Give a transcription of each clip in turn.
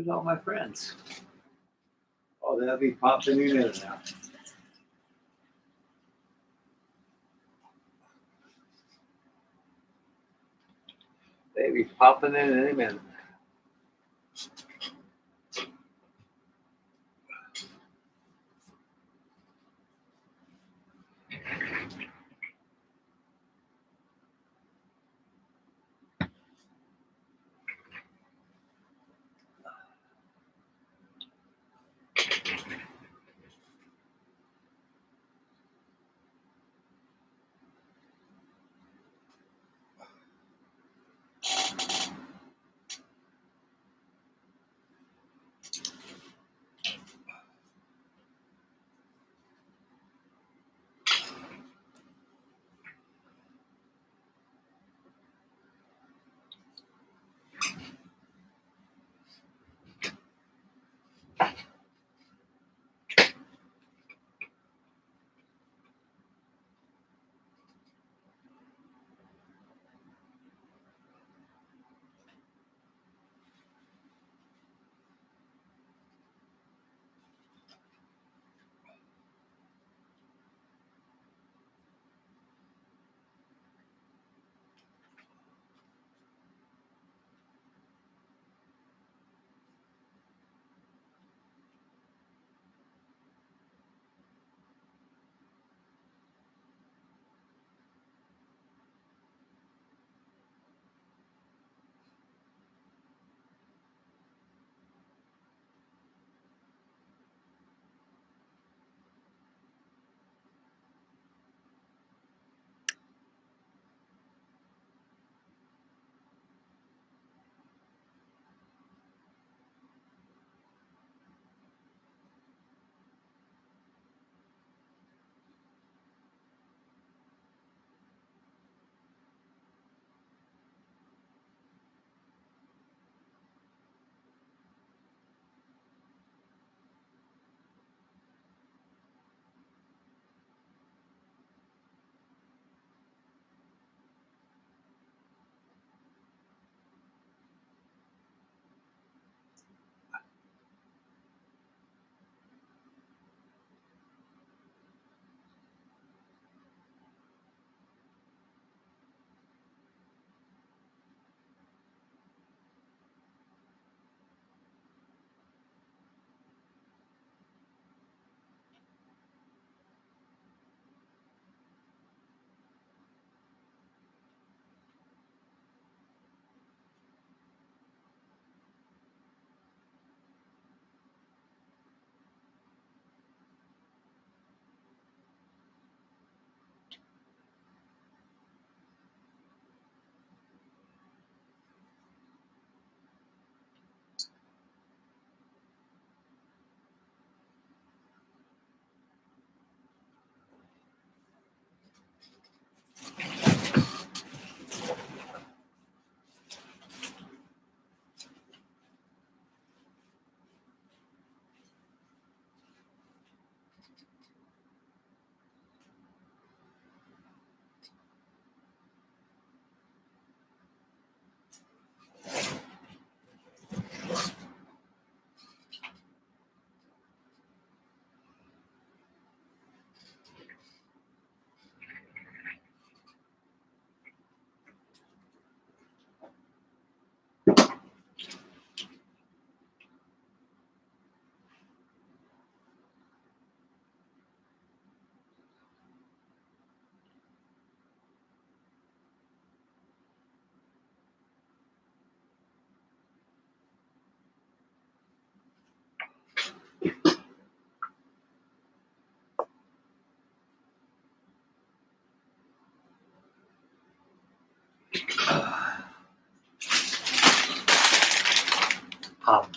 Where's all my friends? Oh, they'll be popping in there now. They be popping in any minute.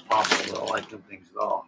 Possible, I like them things at all.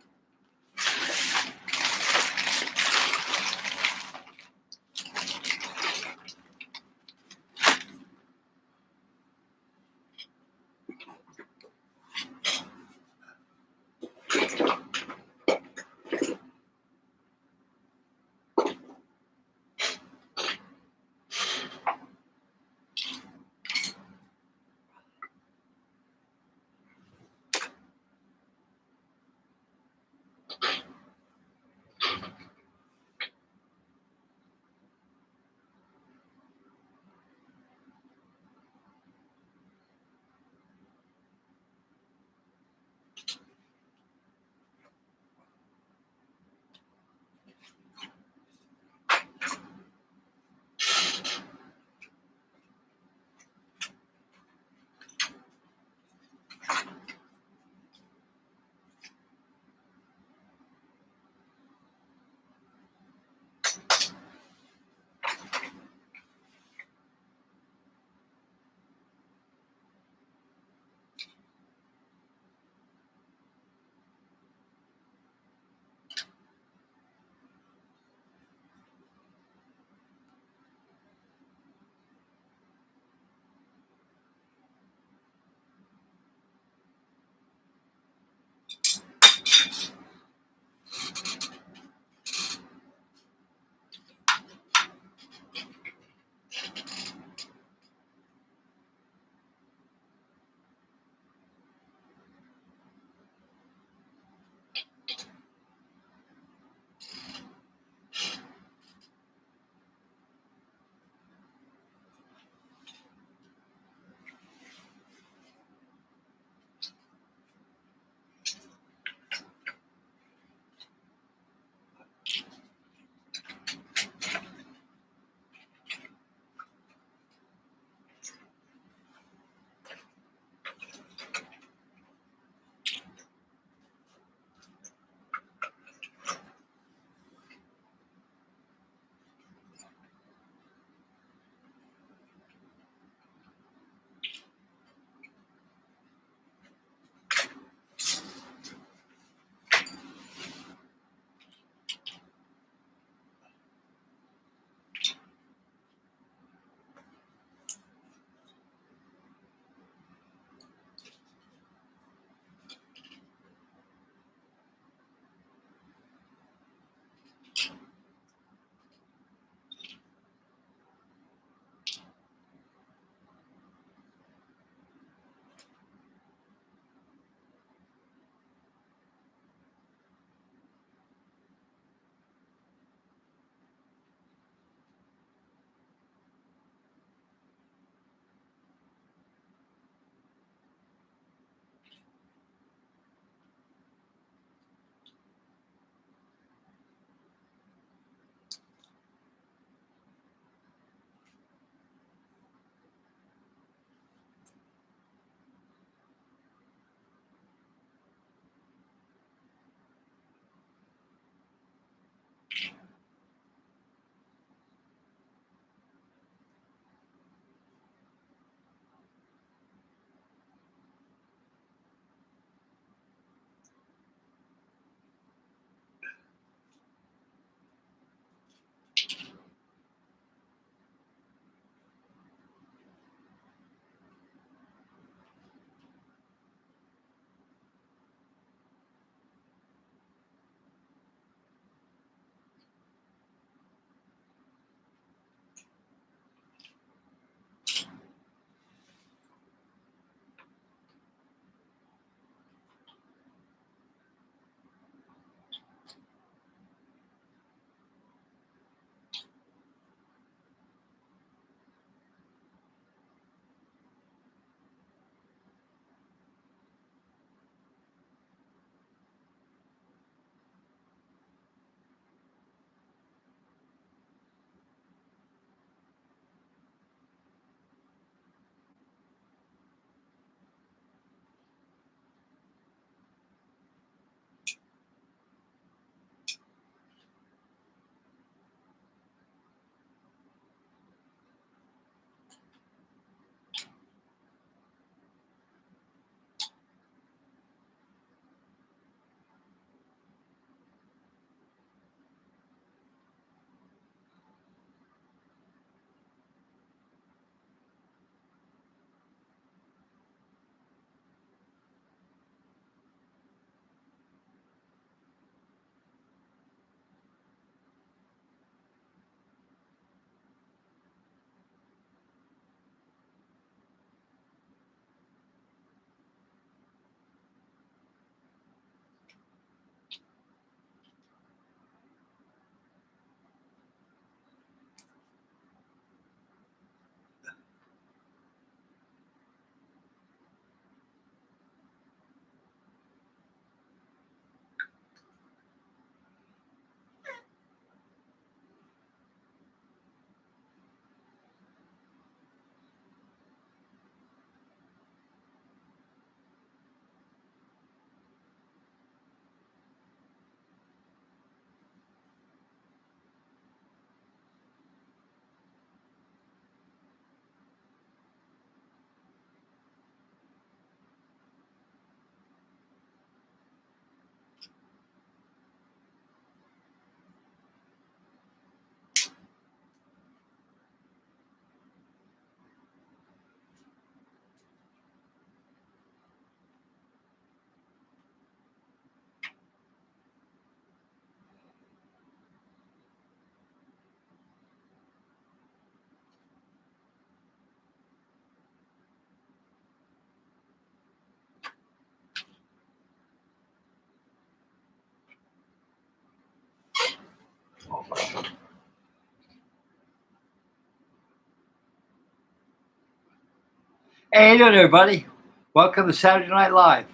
Hey, how you doing, everybody? Welcome to Saturday Night Live.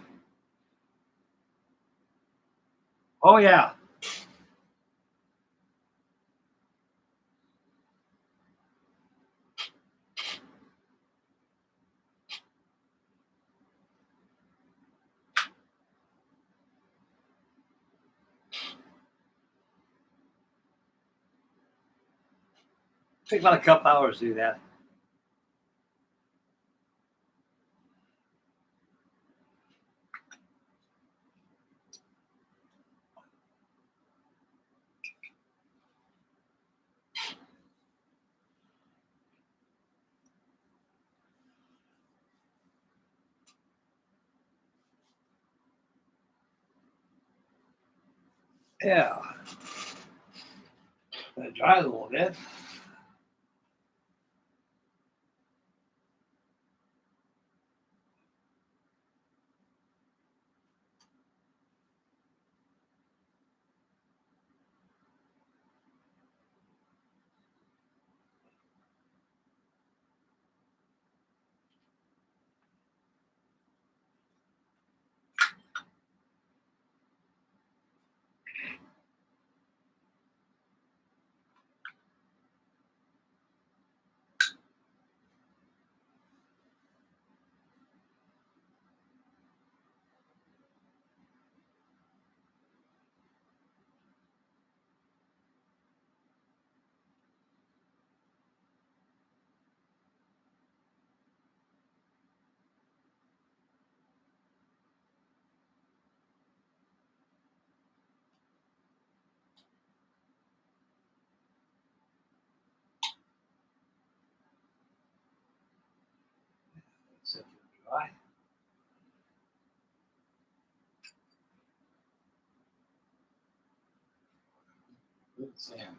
Oh, yeah. Take about a couple hours to do that. Yeah. Let it dry a little bit. Set it dry. Good sand.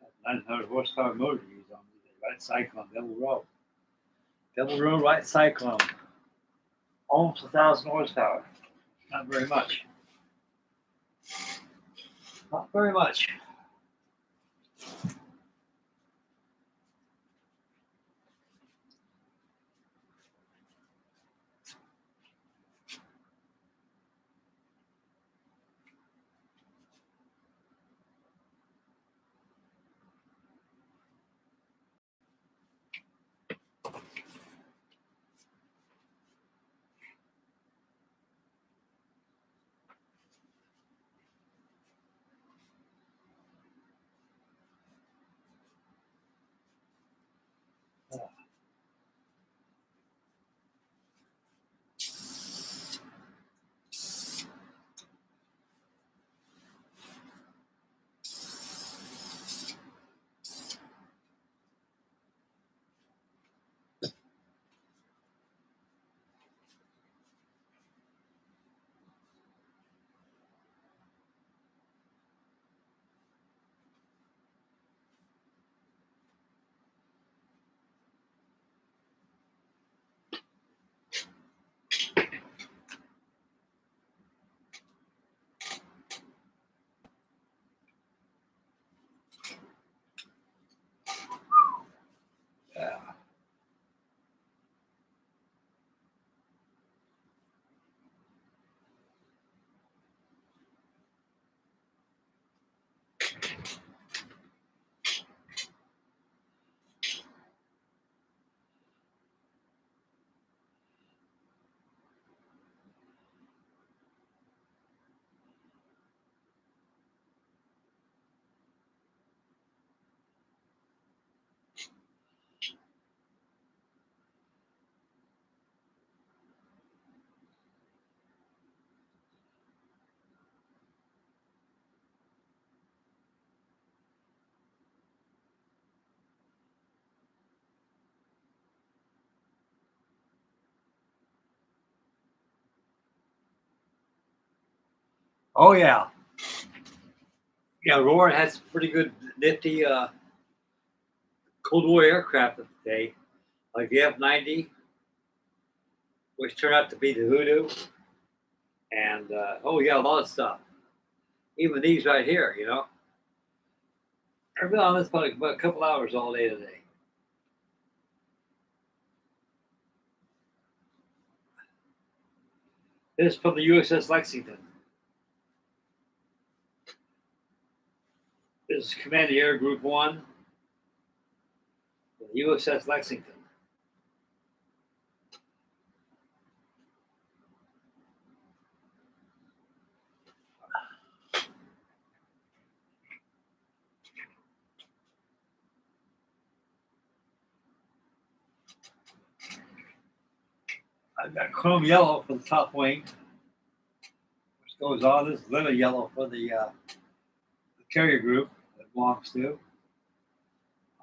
That's 900 horsepower motor to use on the right cyclone, double row. Double row, right cyclone. Almost 1,000 horsepower. Not very much. Not very much. Oh yeah. Yeah, Aurora had some pretty good nifty Cold War aircraft of the day, like the F-90, which turned out to be the Hoodoo, and oh yeah, a lot of stuff. Even these right here, you know. I've been on this for like about a couple hours all day today. This is from the USS Lexington. This is Command Air Group 1, the USS Lexington. I've got chrome yellow for the top wing, which goes on. This is lily yellow for the carrier group that belongs to.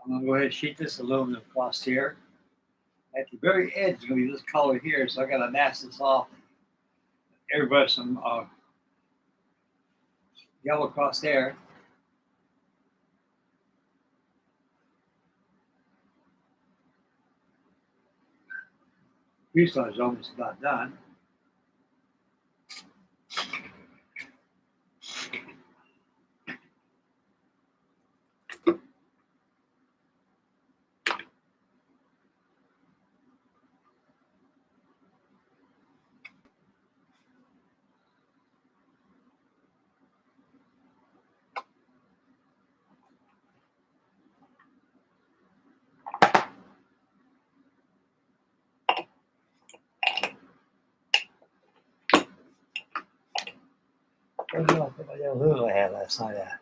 I'm going to go ahead and sheet this aluminum across here. At the very edge is going to be this color here, so I got to mask this off. Airbrush some yellow across there. Fuselage is almost about done. I don't know what the aluminum I had last night at.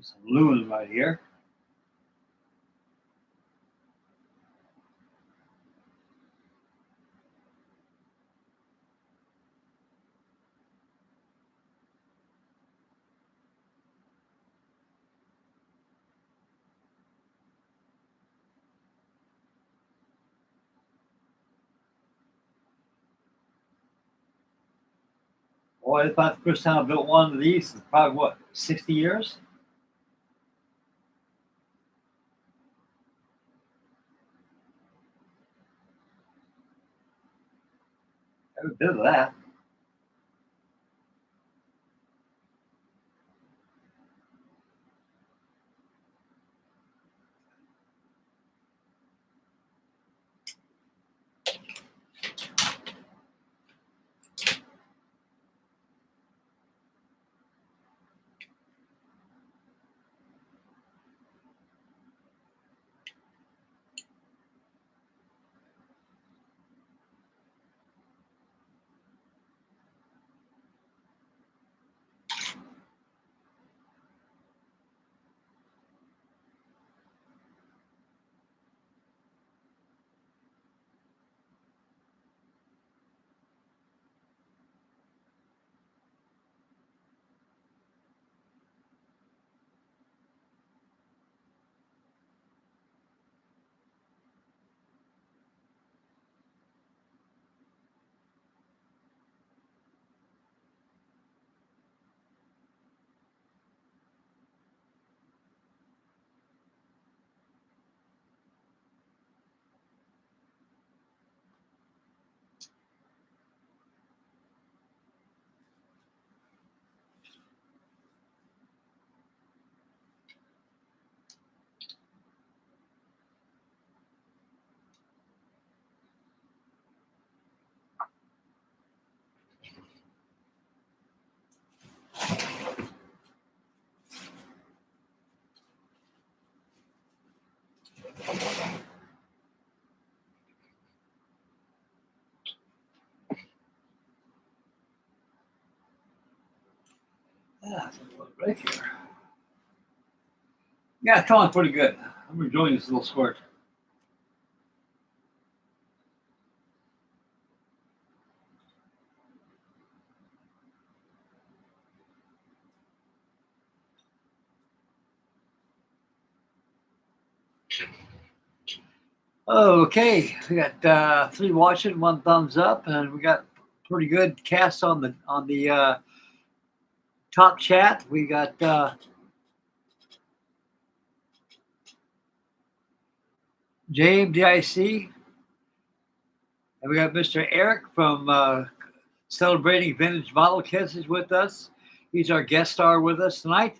Some aluminum right here. Boy, it's about the first time I built one of these in probably what, 60 years? Every bit of that. Yeah, it's a little break here. Yeah, it's going pretty good. I'm enjoying this little squirt. Okay, we got 3 watching, 1 thumbs up, and we got pretty good cast on the top chat. We got James DIC, and we got Mr. Eric from Celebrating Vintage Model Kits is with us. He's our guest star with us tonight.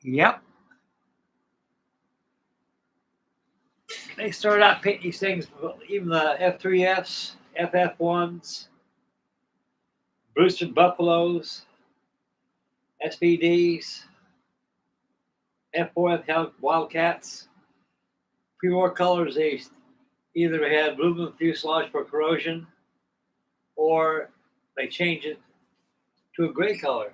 Yep. They started out painting these things, even the F3Fs, FF1s, Brewster Buffaloes, SPDs, F4F Wildcats. Pre-war colors, they either had aluminum fuselage for corrosion or they changed it to a gray color.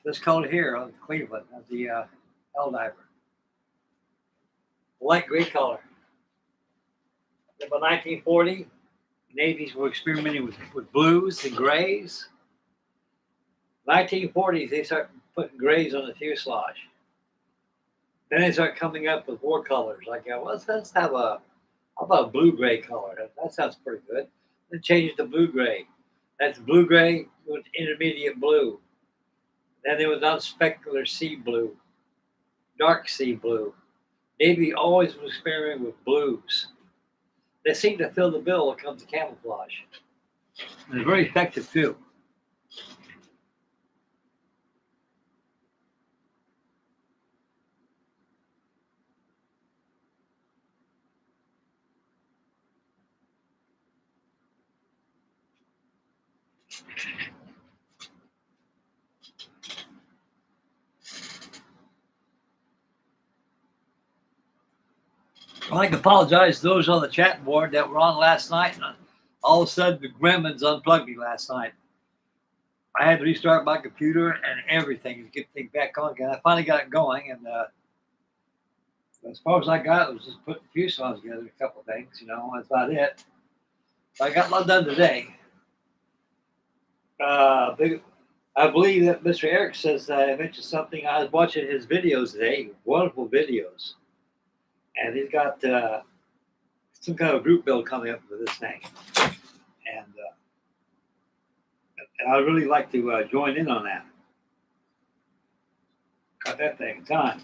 This color here on Cleveland of the Helldiver. Light gray color. By 1940, Navies were experimenting with blues and grays. 1940s, they start putting grays on the fuselage. Then they start coming up with war colors. Like, well, let's have how about a blue-gray color? That sounds pretty good. Then change it to blue-gray. That's blue-gray with intermediate blue. Then there was unspecular sea blue, dark sea blue. Navy always was experimenting with blues. They seem to fill the bill when it comes to camouflage. And they're very effective too. I'd like to apologize to those on the chat board that were on last night. And all of a sudden, the gremlins unplugged me last night. I had to restart my computer and everything to get things back on again. I finally got it going, and as far as I got, it was just putting the fuselage together, a couple of things, that's about it. So I got a lot done today. I believe that Mr. Eric says that I mentioned something. I was watching his videos today, wonderful videos. And he's got some kind of group build coming up for this thing. And I'd really like to join in on that. Got that thing in time.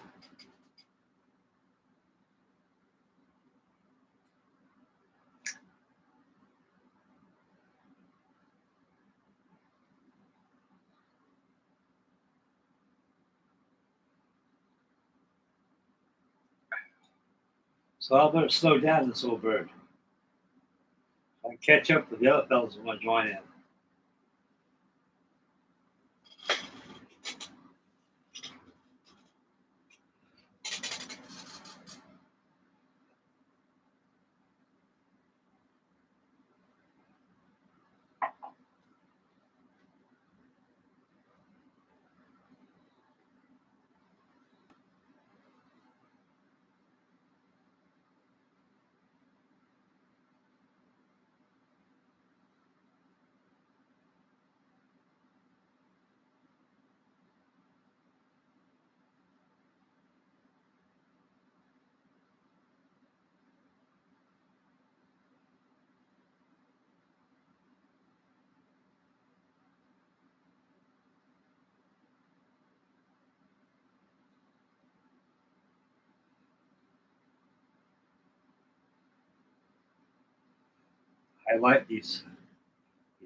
So I better slow down this old bird. I can catch up with the other fellas who want to join in. I like these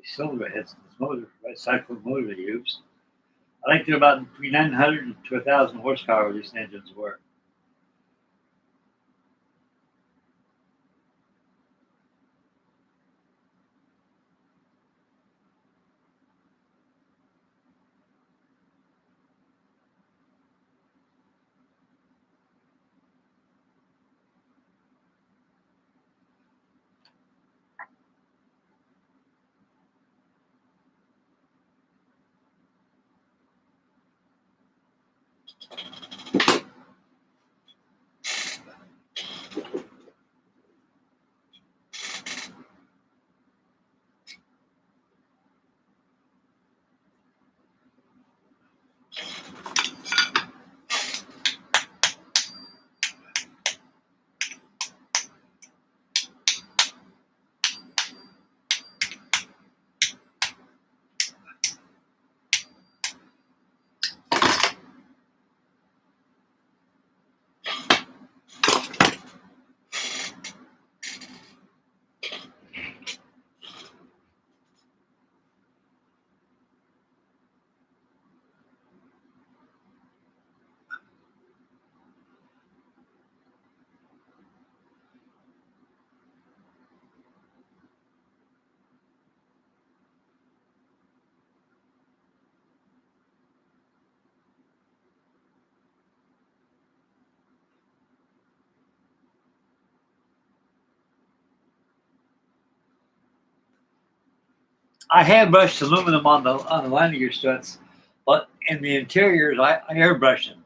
cylinder heads, this motor, right, cyclone motor they use. I think they're about between 900 to 1,000 horsepower, these engines were. I hand brushed aluminum on the lining gear struts, but in the interiors, I airbrush them.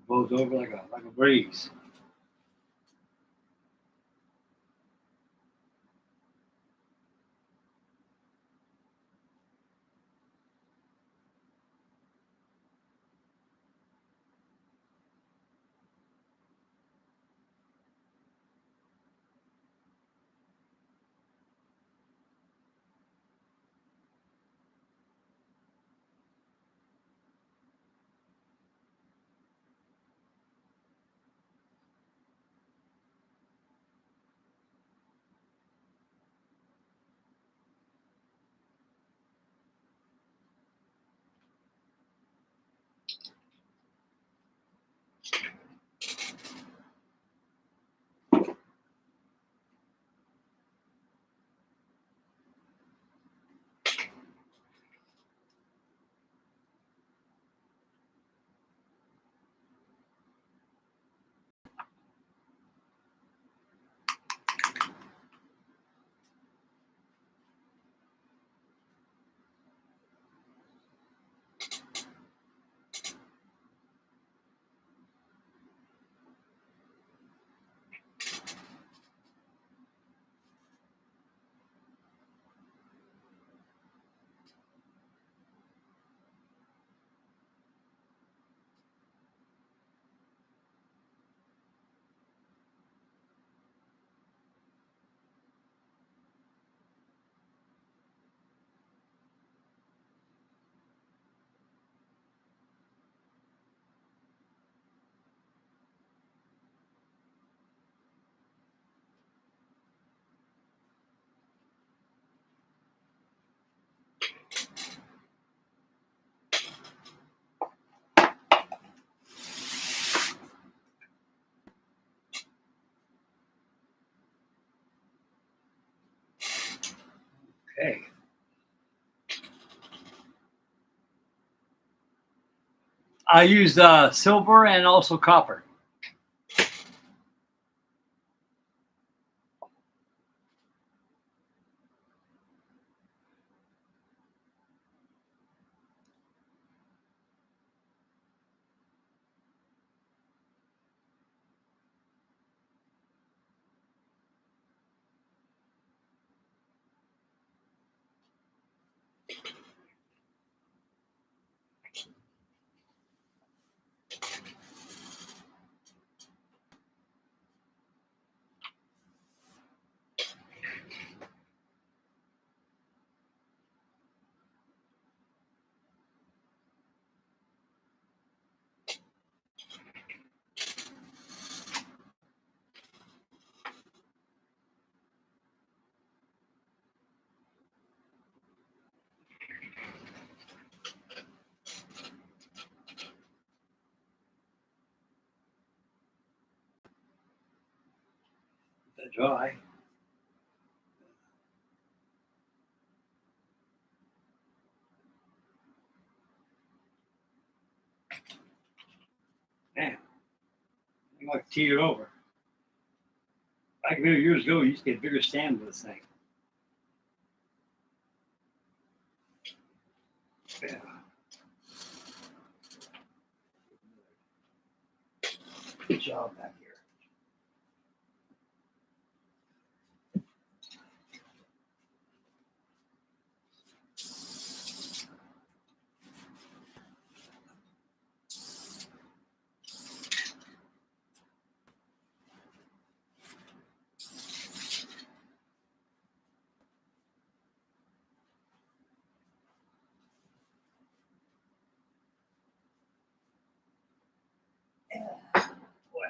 Blows over like a breeze. Okay. I use silver and also copper. dry. Man, I like to tee it over. Back a few years ago, you used to get a bigger stand with this thing. Yeah. Good job back here. Boy.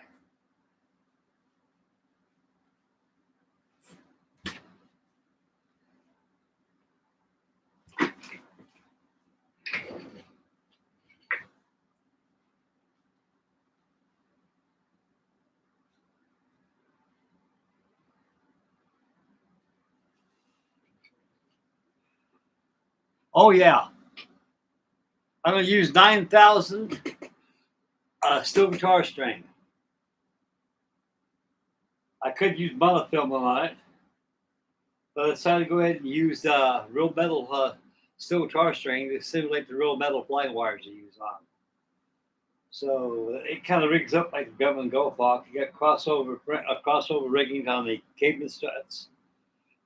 Oh yeah, I'm gonna use 9,000 steel guitar string. I could use monofilament on it, but I decided to go ahead and use real metal steel guitar string to simulate the real metal flying wires you use on. So it kind of rigs up like the government golf hawk. You got crossover rigging on the caveman struts,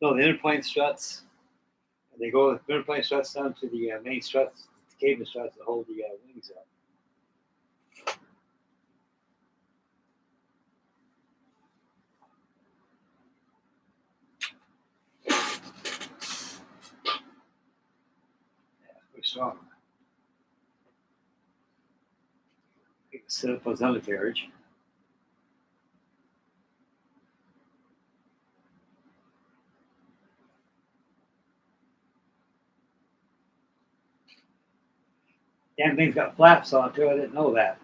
no, the interplane struts. And they go with the interplane struts down to the main struts, the caveman struts that hold the wings up. Pretty strong. You can set up those undercarriage. Damn thing's got flaps on it too. I didn't know that.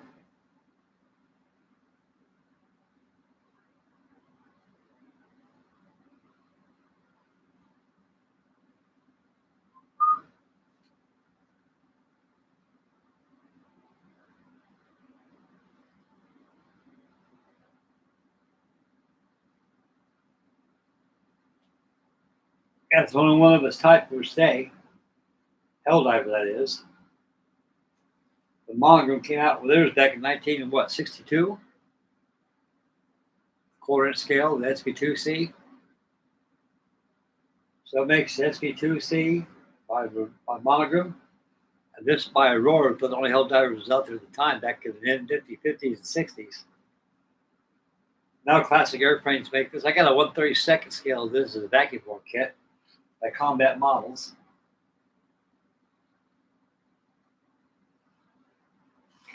That's only one of its type per se. Helldiver, that is. The monogram came out with theirs back in 1962. Quarter-inch scale, the SB2C. So it makes SB2C by monogram, and this by Aurora, but the only Helldivers was out there at the time, back in the 50s and 60s. Now classic airplanes make this. I got a 1/32 scale of this as a vacuum form kit by Combat Models.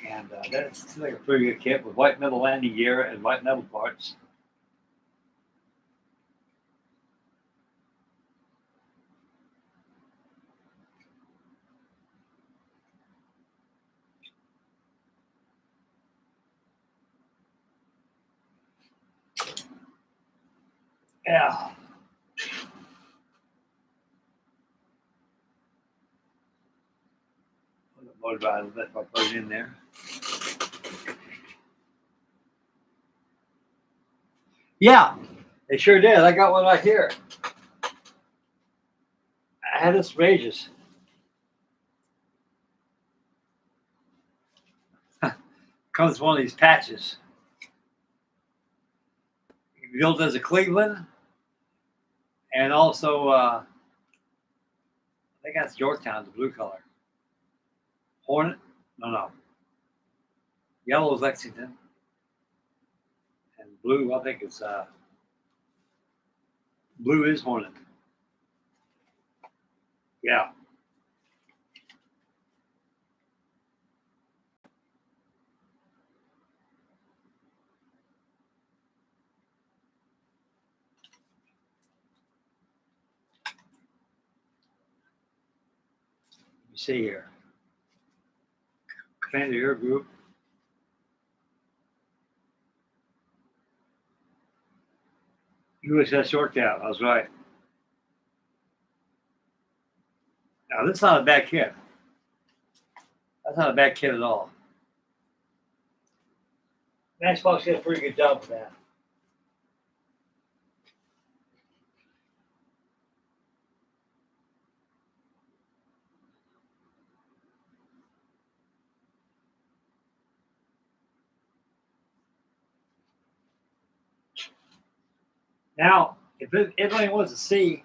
And that's like a pretty good kit with white metal landing gear and white metal parts. Yeah. Motor drive, that's why I put it in there. Yeah, they sure did. I got one right here. I had this for ages. Comes with one of these patches. Built as a Cleveland, and also I think that's Yorktown, the blue color. Hornet? No. Yellow is Lexington, and blue I think it's blue is Hornet. Yeah. You see here. Commander Air Group. USS Yorktown. I was right. Now, this is not a bad kit. That's not a bad kit at all. Matchbox did a pretty good job with that. Now, if anybody wants to see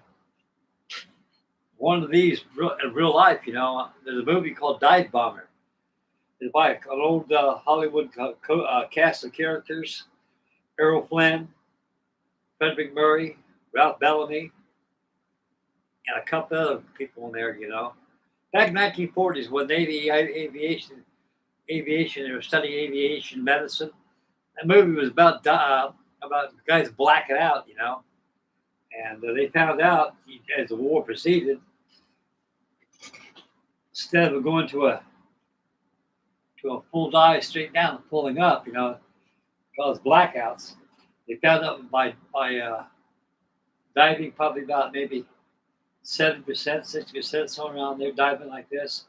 one of these in real life, you know, there's a movie called Dive Bomber. It's by an old Hollywood cast of characters: Errol Flynn, Fred McMurray, Ralph Bellamy, and a couple other people in there. You know, back in 1940s when Navy aviation, they were studying aviation medicine. That movie was about guys blacking out. You know, and they found out as the war proceeded, instead of going to a full dive straight down and pulling up, you know, cause blackouts. They found out by diving probably about maybe 70%, 60%, somewhere around there, diving like this,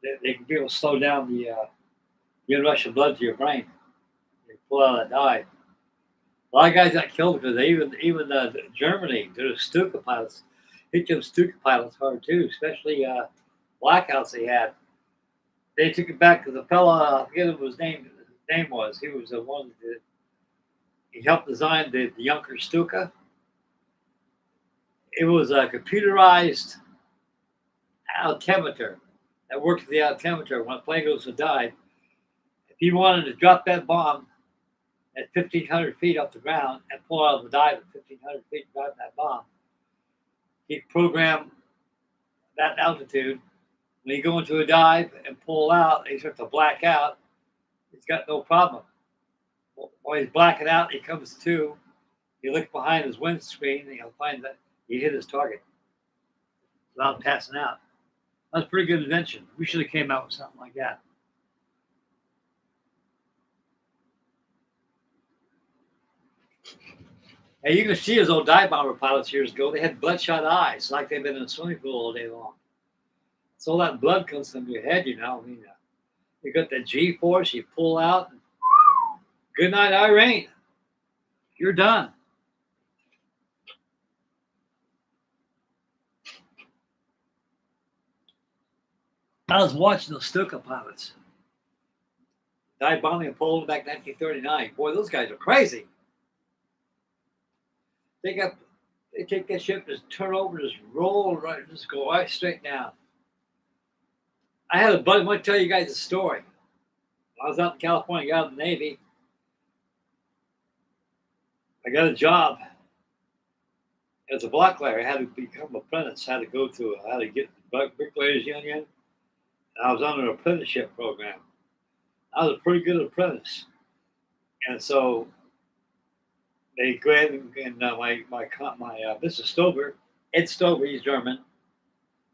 they can be able to slow down the inrush of blood to your brain. You pull out of that dive. A lot of guys got killed because even Germany, the Stuka pilots, hit them Stuka pilots hard too, especially blackouts they had. They took it back to the fella, I forget what his name was. He was the one that he helped design the Junker Stuka. It was a computerized altimeter that worked with the altimeter when a plane goes to dive. If you wanted to drop that bomb at 1,500 feet off the ground and pull out of the dive at 1,500 feet and drop that bomb, he'd program that altitude. When you go into a dive and pull out, he starts to black out. He's got no problem. While he's blacking out, he comes to. He looks behind his windscreen and he'll find that he hit his target without passing out. That's a pretty good invention. We should have came out with something like that. Hey, you can see those old dive bomber pilots years ago. They had bloodshot eyes, like they've been in a swimming pool all day long. So all that blood comes from your head, you know. I mean, you got the G-force, you pull out. And, good night, Irene. You're done. I was watching those Stuka pilots. Dive bombing in Poland back in 1939. Boy, those guys are crazy. They take that ship, just turn over, just roll right, just go right straight down. I had a buddy. I want to tell you guys a story. I was out in California, got out of the Navy. I got a job as a bricklayer. I had to become an apprentice. I had to get the Bricklayers Union. And I was on an apprenticeship program. I was a pretty good apprentice. And so they go ahead and my Mr. Stover, Ed Stover, he's German.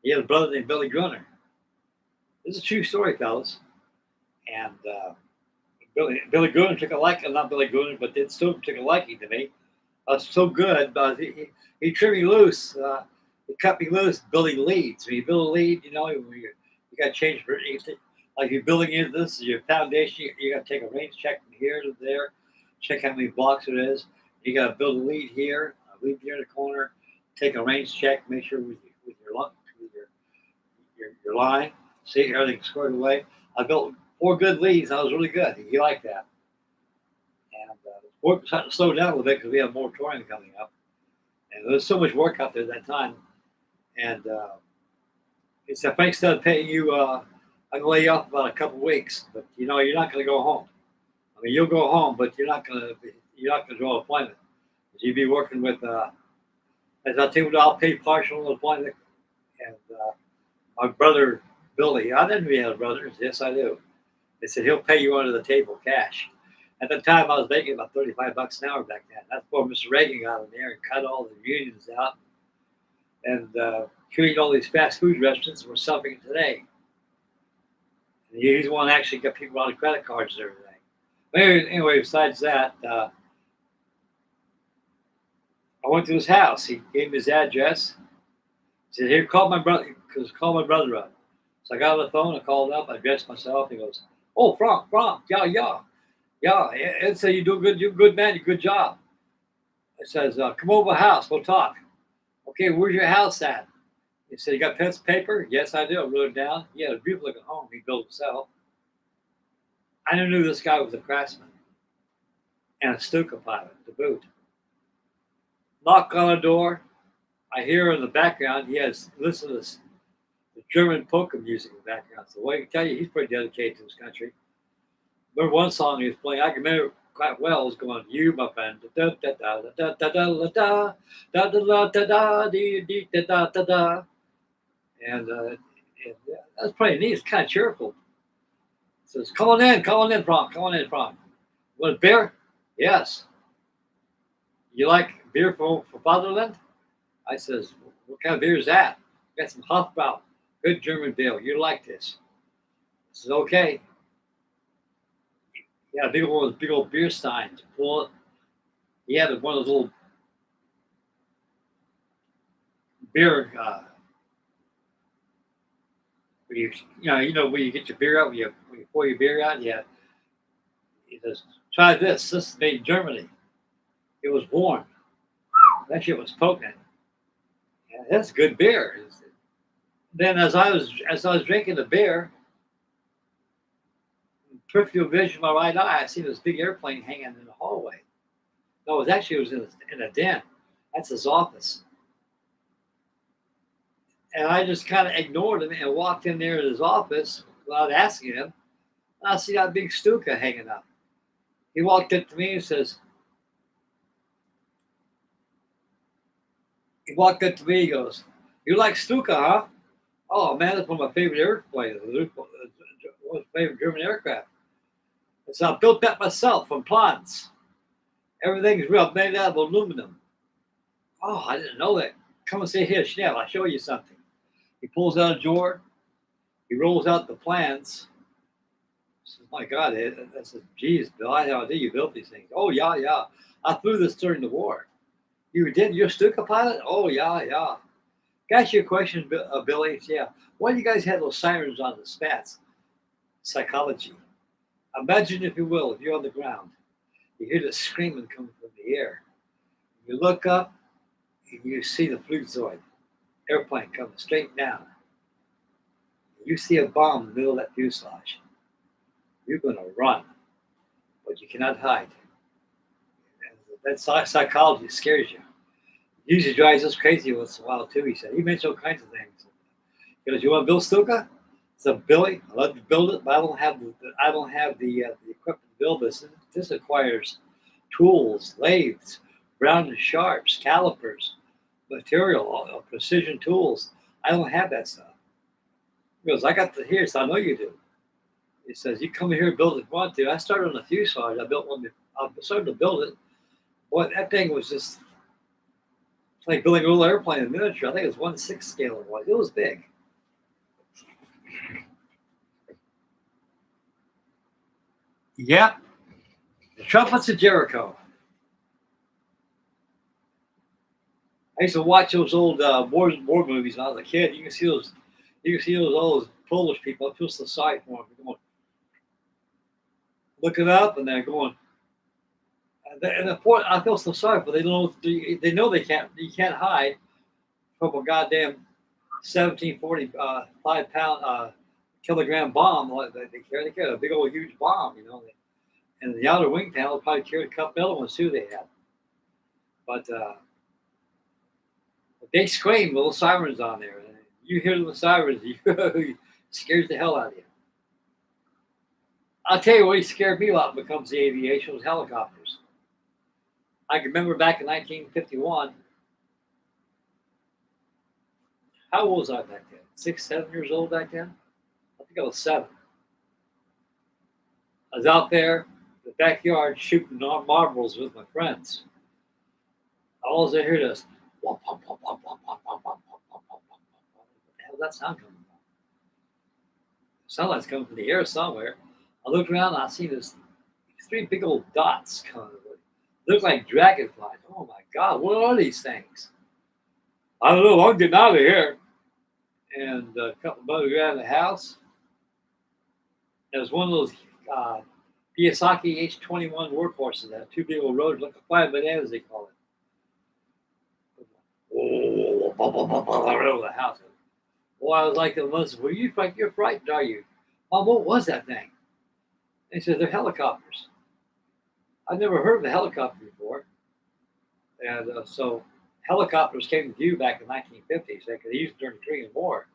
He had a brother named Billy Gruner. This is a true story, fellas. And Billy Gruner took a liking, not Billy Gruner, but Ed Stover took a liking to me. I was so good, but he trimmed me loose. He cut me loose, building leads. When you build a lead, you know, you got to change. Like you're building into this is your foundation. You got to take a range check from here to there, check how many blocks it is. You got to build a lead here in the corner, take a range check, make sure with your line, see everything's squared away. I built 4 good leads. I was really good. He liked that. And work was starting to slow down a little bit because we have more touring coming up. And there was so much work out there at that time. And he said, Frank, instead of paying you, I'm going to lay you off about a couple of weeks. But, you know, you're not going to go home. I mean, you'll go home, but you're not going to draw employment. You'll be working with, as I tell you, I'll pay partial employment. And my brother, Billy, I didn't really have brothers. Yes, I do. They said, he'll pay you under the table cash. At the time, I was making about $35 an hour back then. That's before Mr. Reagan got in there and cut all the unions out and created all these fast food restaurants we're suffering today. And he's the one that actually got people out of credit cards and everything. But anyway, besides that, I went to his house. He gave me his address. He said, "Here, call my brother, call my brother up." So I got on the phone. I called up. I dressed myself. He goes, "Oh, Frank, yeah, yeah, yeah." And so you do good. You're a good man. You good job. It says, "Come over the house. We'll talk." Okay, where's your house at? He said, "You got pencil paper?" Yes, I do. I wrote it down. He had a beautiful looking home. He built himself. I never knew this guy was a craftsman and a Stuka pilot to boot. Knock on the door. I hear in the background, he has, listen to this, the German polka music in the background. So what I can tell you, he's pretty dedicated to his country. Remember one song he was playing, I can remember it quite well, it was going, "You, my friend, da da da da da da da da da da da da da da da da da." And that's pretty neat. It's kind of cheerful. It says, "Come on in, Frank, come on in, Frank. Want a beer?" "Yes." "You like beer for fatherland?" I says, "What kind of beer is that?" "Got some Hofbrau, good German beer. You like this?" I says, "Okay." He had a big old beer stein. Pull it. He had one of those little beer, where where you get your beer out, when you pour your beer out, yeah. He says, "Try this. This is made in Germany. It was warm. That shit was potent. Yeah, that's good beer." Then as I was drinking the beer, peripheral vision of my right eye, I see this big airplane hanging in the hallway. No, it was in a den. That's his office. And I just kind of ignored him and walked in there in his office without asking him. And I see that big Stuka hanging up. He walked up to me and says, he walked up to me, he goes, "You like Stuka, huh?" "Oh man, that's one of my favorite airplanes. One of my favorite German aircraft." So I built that myself from plans. Everything's real, made out of aluminum. "Oh, I didn't know that. Come and see here, Schnell. I'll show you something." He pulls out a drawer. He rolls out the plans. I says, "My God," I said, "Geez, Bill, I had no idea you built these things." "Oh, yeah, yeah. I flew this during the war." "You did? You're a Stuka pilot?" "Oh, yeah, yeah." Can I ask you a question, Billy? Yeah. Why do you guys have those sirens on the spats? Psychology. Imagine, if you will, if you're on the ground, you hear the screaming coming from the air. You look up and you see the Flugzeug airplane coming straight down. You see a bomb in the middle of that fuselage. You're going to run, but you cannot hide. That psychology scares you. It usually drives us crazy once in a while too. He said he mentioned all kinds of things. He goes, "You want to build Stuka?" So Billy, I love to build it, but I don't have the equipment to build this. This requires tools, lathes, round and sharps, calipers, material, precision tools. I don't have that stuff. He goes, "I got the here, so I know you do." He says, "You come here and build it if you want to." I started on the fuselage. I built one. I started to build it. Boy, that thing was just like building a little airplane in miniature. I think it was 1/6 scale. It was big. Yep. The Trumpets of Jericho. I used to watch those old war movies when I was a kid. You can see those old Polish people. I feel so sorry for them. They're going, looking up, and they're going. I feel so sorry, but they don't. They know they can't. You can't hide from a goddamn 1740 5 pound kilogram bomb. They carry a big old huge bomb, And the outer wing panel probably carried a couple other ones too. They had, but they scream. Little sirens on there. And you hear the sirens, it scares the hell out of you. I'll tell you what scared me a lot when it comes to aviation was helicopters. I can remember back in 1951. How old was I back then? 6, 7 years old back then? I think I was 7. I was out there in the backyard shooting marbles with my friends. All I heard is, "Womp, womp, womp, womp, womp, womp, womp, womp, womp, womp, womp." What the hell is that sound coming from? It sounded like it's coming from the air somewhere. I looked around and I see these 3 big old dots coming. looked like dragonflies. Oh my God, what are these things? I don't know. I'm getting out of here. And a couple of buddies got in the house. There was one of those Kiyosaki H21 workhorses that two people rode, like a 5 bananas, they call it. Oh, over the house. Well, I was like to Melissa, well, you're frightened, are you? Mom, what was that thing? They said, they're helicopters. I've never heard of a helicopter before. And so helicopters came to view back in the 1950s. They could use during the Korean War.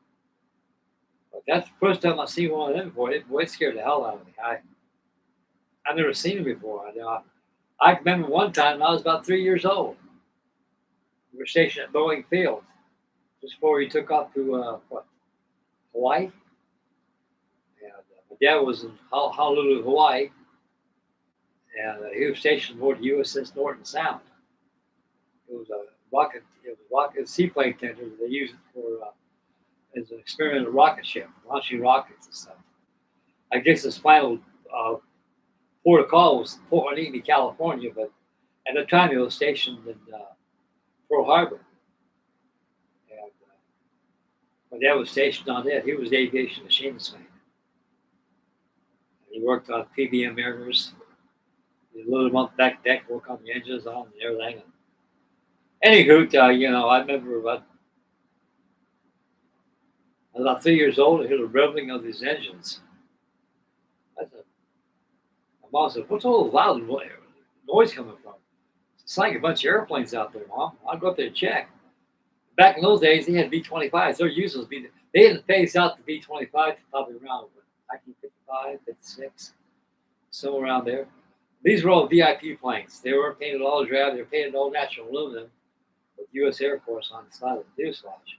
But that's the first time I seen one of them before. It scared the hell out of me. I've never seen them before. I remember one time I was about 3 years old. We were stationed at Boeing Field just before we took off to Hawaii. And my dad was in Honolulu, Hawaii, and he was stationed aboard the USS Norton Sound. It was a rocket seaplane tender. They used it for as an experimental rocket ship, launching rockets and stuff. I guess his final port of call was Port Hueneme, California, but at the time he was stationed in Pearl Harbor. And my dad was stationed on that. He was the aviation machinist man. He worked on PBM airers. He loaded them up back deck, work on the engines on and everything. Anywho, I remember I was about 3 years old. I heard the rumbling of these engines. My mom said, "What's all the loud noise coming from?" It's like a bunch of airplanes out there, Mom. I'll go up there and check. Back in those days, they had B-25s. They're useless. They hadn't phased out the B-25 probably around 1955, 56, somewhere around there. These were all VIP planes. They weren't painted all drab. They were painted all natural aluminum with U.S. Air Force on the side of the fuselage.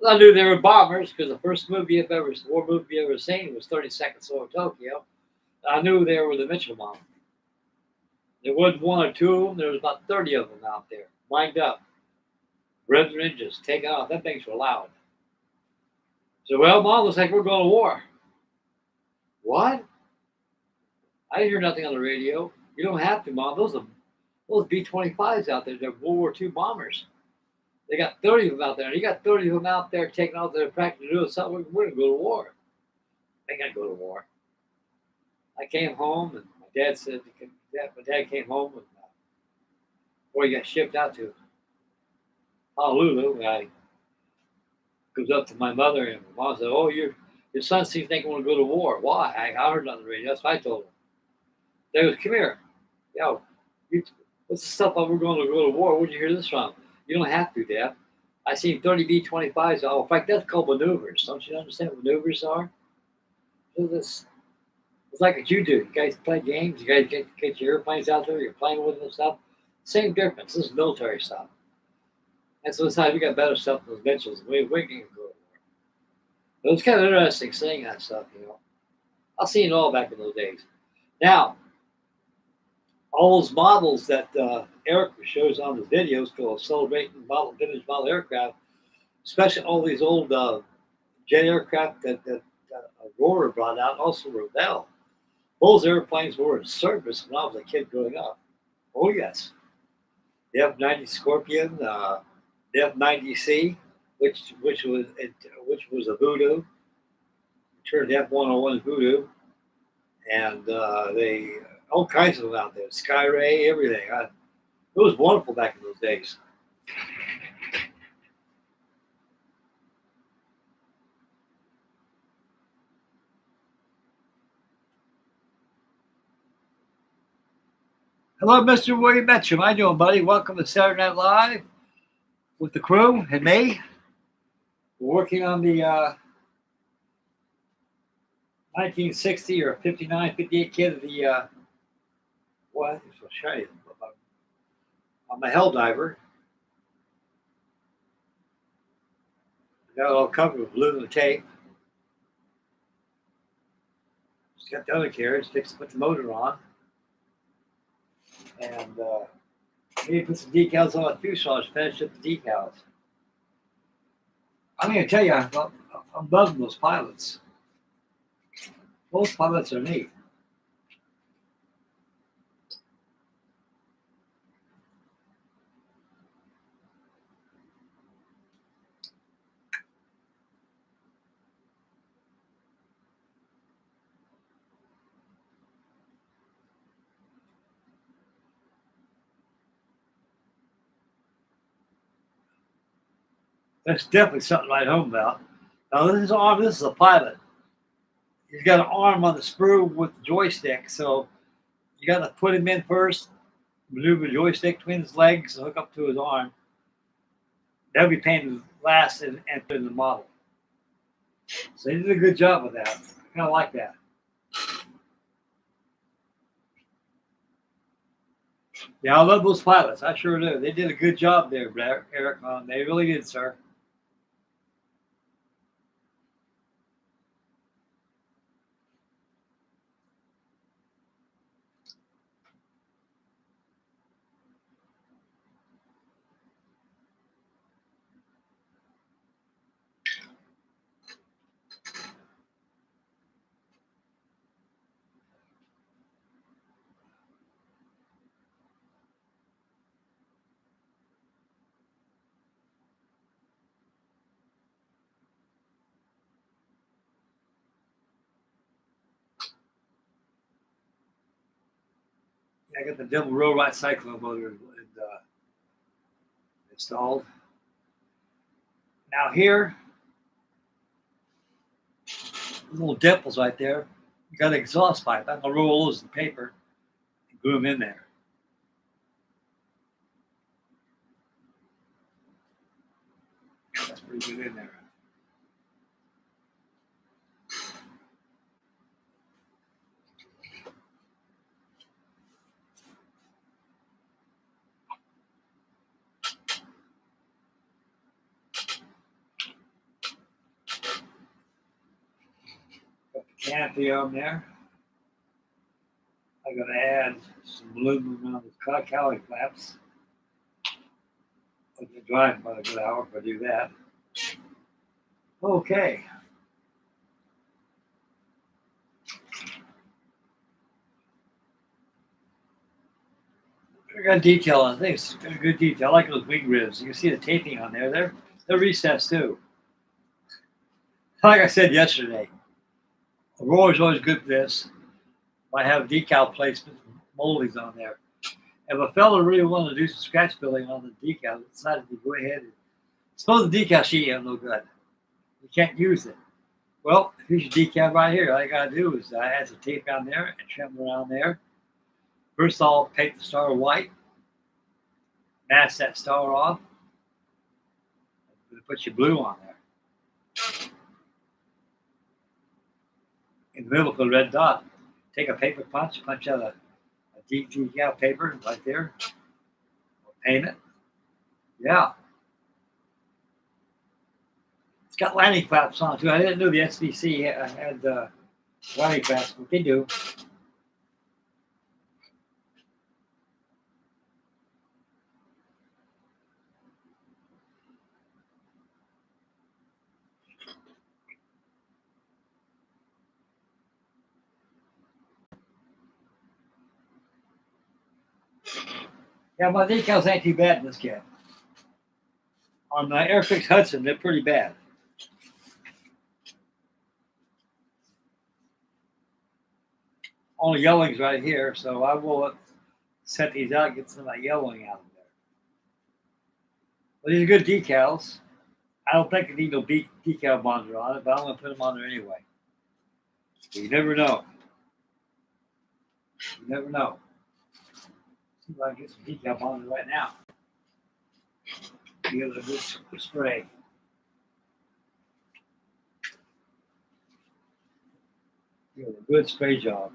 I knew they were bombers because the first war movie I've ever seen was 30 Seconds Over Tokyo. I knew they were the Mitchell bomber. There wasn't one or two of them. There was about 30 of them out there, lined up. Revved their engines, taking off. Them things were loud. So, well, Mom, looks like we're going to war. What? I didn't hear nothing on the radio. You don't have to, Mom. Those B-25s out there, they're World War II bombers. They got 30 of them out there, and you got 30 of them out there taking off their practice doing something. We're going to go to war. I got to go to war. I came home, and my dad said, my dad came home, and before he got shipped out to Honolulu, I goes up to my mother, and my mom said, "Oh, your son seems to think want to go to war. Why?" I heard it on the radio. That's what I told him. They goes, "Come here. Yo, what's the stuff about we're going to go to war? Where'd you hear this from?" "You don't have to, Dad. I seen 30 B-25s. Oh, in fact, that's called maneuvers. Don't you understand what maneuvers are? It's like what you do. You guys play games. You guys get your airplanes out there. You're playing with them and stuff. Same difference. This is military stuff. And so we got better stuff than those Mitchells. We can go to war." It was kind of interesting seeing that stuff, I've seen it all back in those days. Now, all those models that Eric shows on the videos called Celebrating Vintage Model Aircraft, especially all these old jet aircraft that Aurora brought out, also Revell. Those airplanes were in service when I was a kid growing up. Oh, yes. The F-90 Scorpion, the F-90C, which was a Voodoo. Turned F-101 Voodoo, and they all kinds of them out there. Skyray, everything. It was wonderful back in those days. Hello, Mr. William Mitchell. How you doing, buddy? Welcome to Saturday Night Live with the crew and me. We're working on the 1960 or 59, 58 kit of the I'll show you. On my Helldiver. Got it all covered with aluminum tape. Just got the undercarriage, fixed to put the motor on. And maybe put some decals on the fuselage, finish up the decals. I'm going to tell you, I'm loving those pilots. Those pilots are neat. That's definitely something to write home about. Now this is a pilot. He's got an arm on the sprue with the joystick, so you got to put him in first, maneuver the joystick between his legs, and hook up to his arm. That'll be painted last and put in the model. So he did a good job with that. I kind of like that. Yeah, I love those pilots. I sure do. They did a good job there, Eric. They really did, sir. I got the Devil Row Right Cyclone motor installed. Now here, little dimples right there. You got an exhaust pipe. I'm gonna roll those in paper and glue them in there. That's pretty good in there. Got the canopy on there. I'm gonna add some aluminum on the cowling flaps. I'll get dry in about a good hour if I do that. Okay. I got detail on things. Got a good detail. I like those wing ribs. You can see the taping on there. They're recessed too. Like I said yesterday, Aurora's always good for this. I have decal placement moldings on there. If a fellow really wanted to do some scratch building on the decal, decided to go ahead and suppose the decal sheet ain't no good. You can't use it. Well, here's your decal right here. All you gotta do is add some tape on there and trim around there. First I'll paint the star white, mask that star off, and put your blue on there. In the middle, put a red dot. Take a paper punch out a deep decal paper right there. Paint it. Yeah. It's got landing flaps on it too. I didn't know the SBC had landing flaps, but they do. Yeah, my decals ain't too bad in this cab. On the Airfix Hudson, they're pretty bad. Only yellowing's right here, so I will set these out, get some of that yellowing out of there. But these are good decals. I don't think they need no decal bonder on it, but I'm going to put them on there anyway. You never know. You never know. See if I can get some decal bonder right now. Give it a good spray. Give it a good spray job.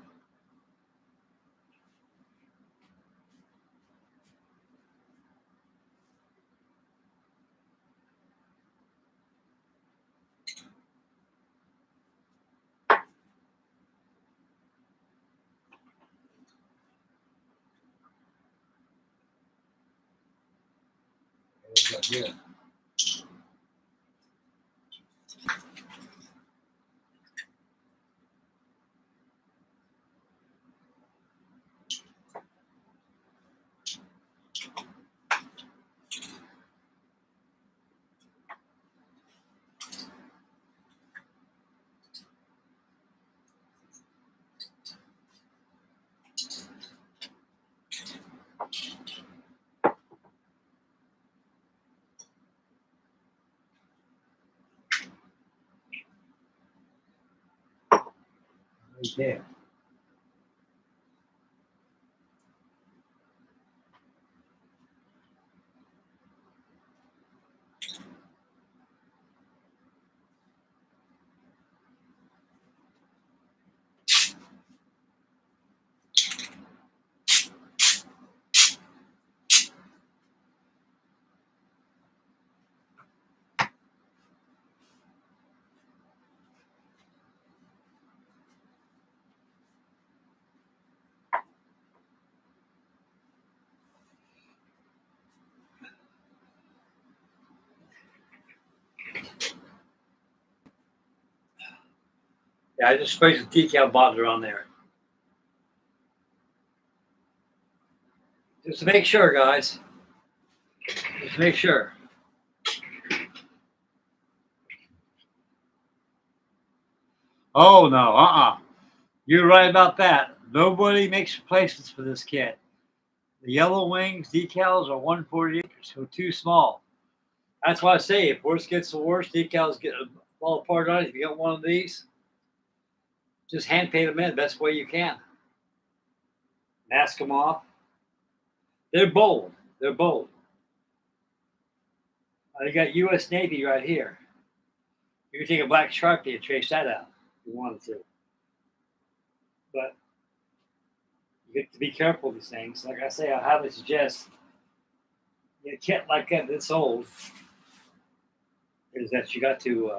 Here. there. Yeah, I just sprayed some decal bonder on there. Just to make sure, guys. Just to make sure. Oh, no, You're right about that. Nobody makes replacements for this kit. The yellow wings decals are 1/48, so too small. That's why I say if worse gets the worst, decals get fall apart on it. If you got one of these, just hand paint them in the best way you can. Mask them off. They're bold. They're bold. You got U.S. Navy right here. You can take a black Sharpie and trace that out if you wanted to. But you have to be careful with these things. Like I say, I highly suggest a kit like that this old is that you got to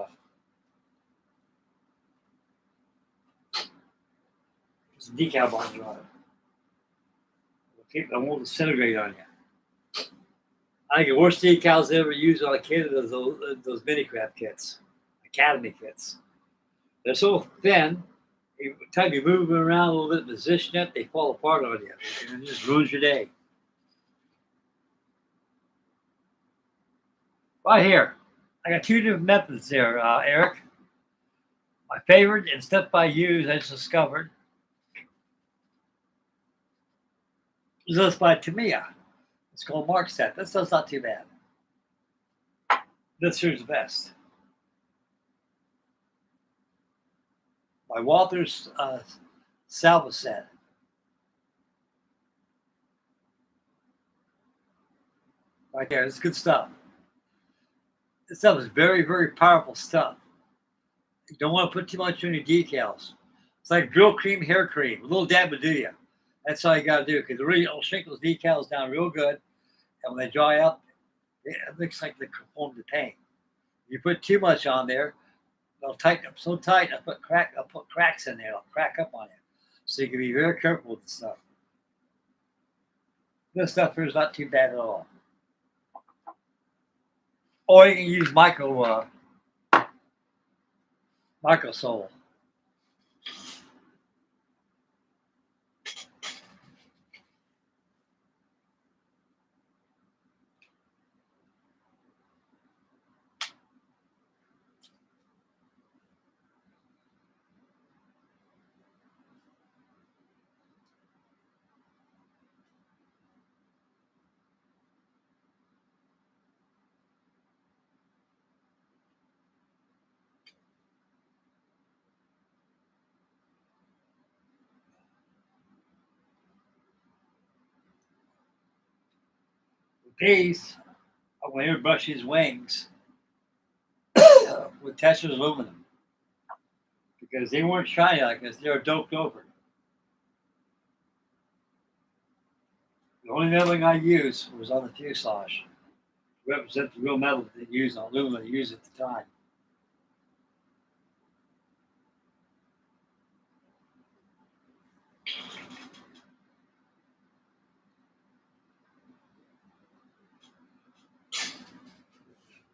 decal bonder on it. I won't disintegrate on you. I think the worst decals they ever used on a kit are those mini craft kits, Academy kits. They're so thin, every time you move them around a little bit, position it, they fall apart on you. And it just ruins your day. Right here, I got two different methods there, Eric. My favorite and stuff I use, I just discovered, is this by Tamiya. It's called Mark Set. This stuff's not too bad. This here's the best. My Walther's Salva set. Right there, it's good stuff. This stuff is very, very powerful stuff. You don't want to put too much on your decals. It's like drill cream, hair cream. A little dab will do you. That's all you got to do because it'll shrink those decals down real good. And when they dry up, it looks like they conform to paint. If you put too much on there, they'll tighten up so tight. I'll put cracks in there. I'll crack up on it. So you can be very careful with the stuff. This stuff here is not too bad at all. Or you can use micro sole. These, I'm going to airbrush his wings with tested aluminum because they weren't shiny like this. They were doped over. The only metal I used was on the fuselage to represent the real metal that they used on aluminum they used at the time.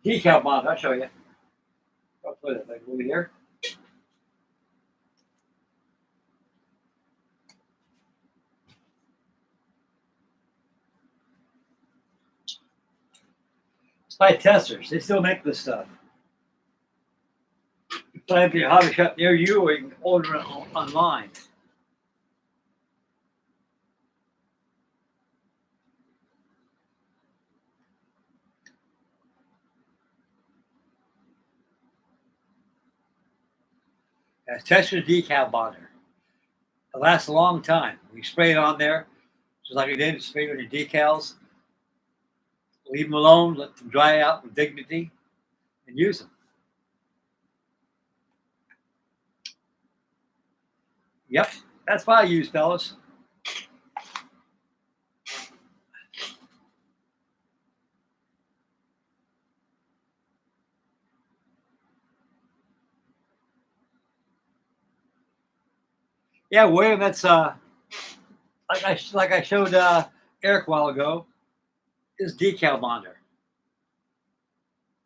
Decal bond, I'll show you. I'll put it like over here. It's by Testers. They still make this stuff. You can find it in your hobby shop near you, or you can order it online. That's Testers Decal Bonder. It lasts a long time. You spray it on there, just like you did, spray on your decals. Leave them alone, let them dry out with dignity, and use them. Yep, that's what I use, fellas. Yeah, William, that's like I showed Eric a while ago. Is decal bonder.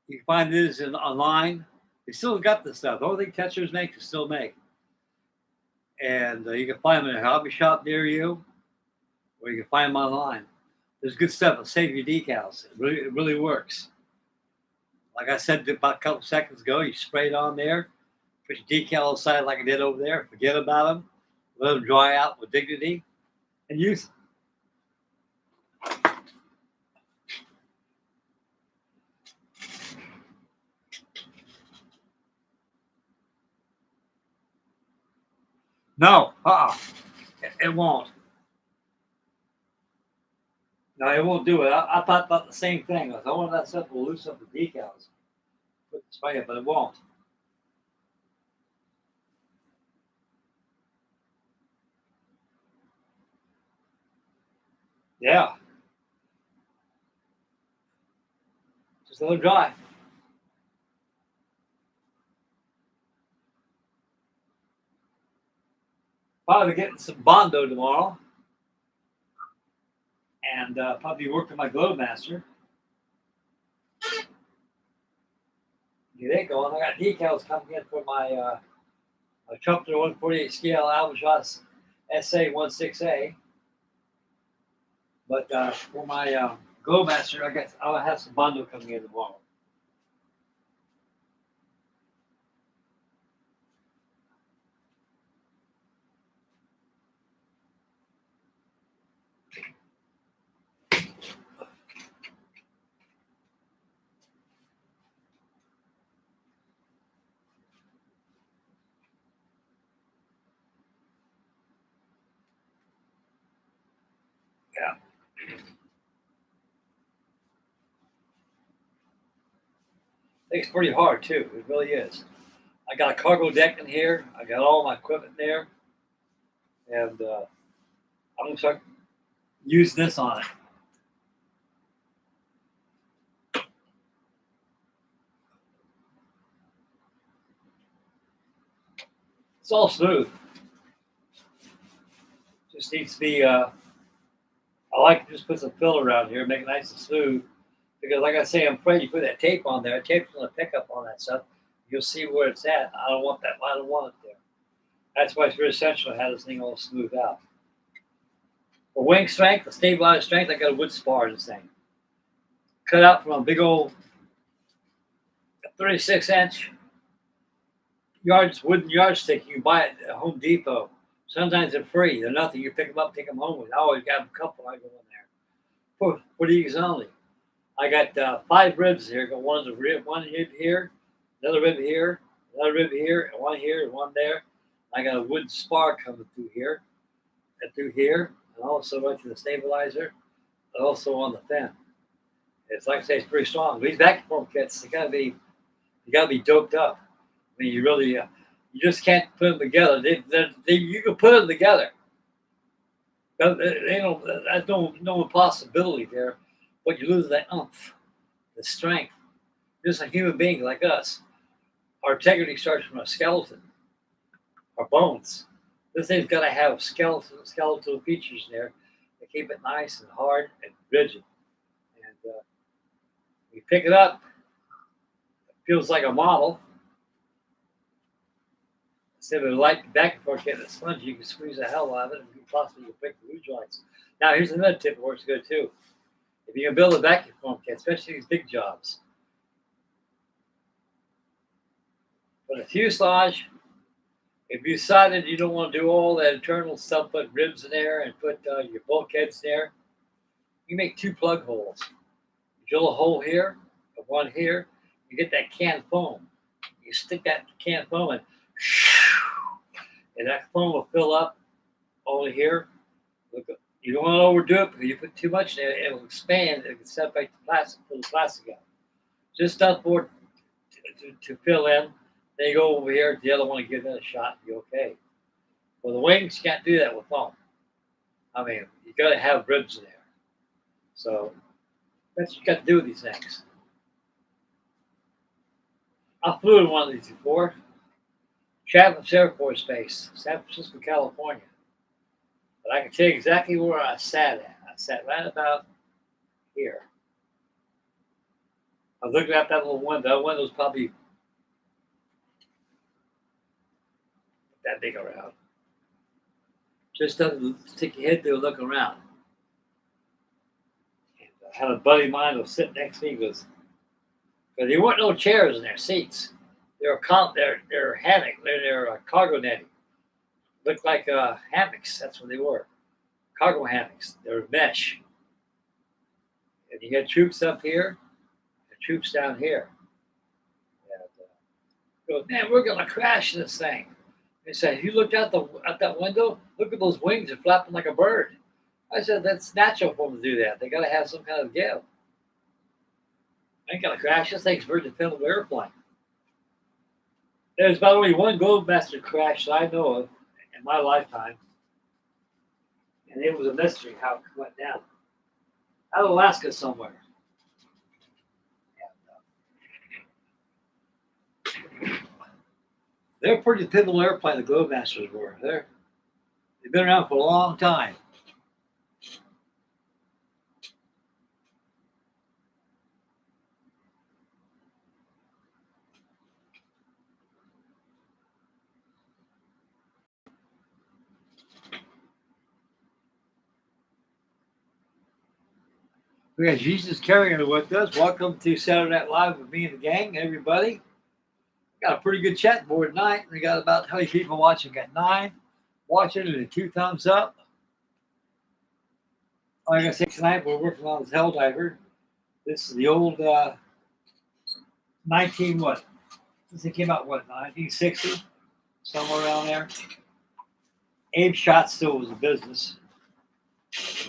You can find this online. They still got this stuff. The only thing testers make, they still make. And you can find them in a hobby shop near you, or you can find them online. There's good stuff. It'll save you decals. It really works. Like I said about a couple seconds ago, you spray it on there, put your decal aside like I did over there, forget about them, let them dry out with dignity, and use them. No, it won't. No, it won't do it. I thought about the same thing. I wanted that stuff will loosen up the decals, put the spray it, but it won't. Yeah, just let it dry. Probably getting some Bondo tomorrow, and probably working my Glow Master. Get it going. I got decals coming in for my Trumpeter 148 scale Albatross SA16A. But for my Glow Master, I'll have some Bondo coming in tomorrow. Yeah. It's pretty hard too. It really is. I got a cargo deck in here. I got all my equipment there, and I'm gonna start using this on it. It's all smooth. Just needs to be. I like to just put some fill around here, make it nice and smooth. Because, like I say, I'm afraid you put that tape on there. Tape's gonna pick up on that stuff. You'll see where it's at. I don't want that. I don't want it there. That's why it's very essential to have this thing all smooth out. For wing strength, the stabilizer strength, I got a wood spar in this thing. Cut out from a big old 36-inch wooden yardstick. You can buy it at Home Depot. Sometimes they're free. They're nothing. You pick them up, take them home with. I always got a couple. I go in there for these only. I got 5 ribs here. Got one rib here, another rib here, another rib here, and one here, and one there. I got a wood spar coming through here, and also right to the stabilizer, and also on the fin. It's like I say, it's pretty strong. These vacuum kits, you gotta be doped up. I mean, you really, you just can't put them together. You can put them together. There's no impossibility there, but you lose that oomph, the strength. Just a human being like us, our integrity starts from a skeleton, our bones. This thing's got to have skeletal features there to keep it nice and hard and rigid. And you pick it up, it feels like a model. Instead of a light vacuum fork getting a sponge, you can squeeze the hell out of it and possibly you pick the root joints. Now, here's another tip that works good too. If you can build a vacuum form kit, especially these big jobs, put a fuselage. If you decided you don't want to do all that internal stuff, put ribs in there and put your bulkheads there, you make 2 plug holes. You drill a hole here, one here, you get that canned foam. You stick that canned foam in, and that foam will fill up over here. Look, you don't want to overdo it because you put too much in it, it will expand. It can separate the plastic, pull the plastic out. Just enough for to fill in. Then you go over here to the other one and give it a shot and be okay. Well, the wings, you can't do that with foam. I mean, you got to have ribs in there. So that's what you got to do with these things. I flew in one of these before. Chapman's Air Force Base, San Francisco, California. But I can tell you exactly where I sat at. I sat right about here. I was looking out that little window. That window's probably that big around. Just doesn't stick your head through and look around. And I had a buddy of mine who was sitting next to me because there weren't no chairs in their seats. They're hammock. They're cargo netting. Looked like hammocks. That's what they were. Cargo hammocks. They were mesh. And you had troops up here and troops down here. And goes, man, we're gonna crash this thing. He said, you looked out that window. Look at those wings; they're flapping like a bird. I said, that's natural for them to do that. They got to have some kind of give. I ain't gonna crash this thing's a very dependable airplane. There's about only one Globemaster crash that I know of in my lifetime, and it was a mystery how it went down. Out of Alaska somewhere. They're a pretty dependable airplane, the Globemasters were. They've been around for a long time. We got Jesus Carrier with us. Welcome to Saturday Night Live with me and the gang, everybody. Got a pretty good chat board tonight. We got about how many people watching? Got 9 watching and 2 thumbs up. Like I said tonight, we're working on this Helldiver. This is the old 19 what? Since it came out what 1960, somewhere around there. Abe Shot still was a business,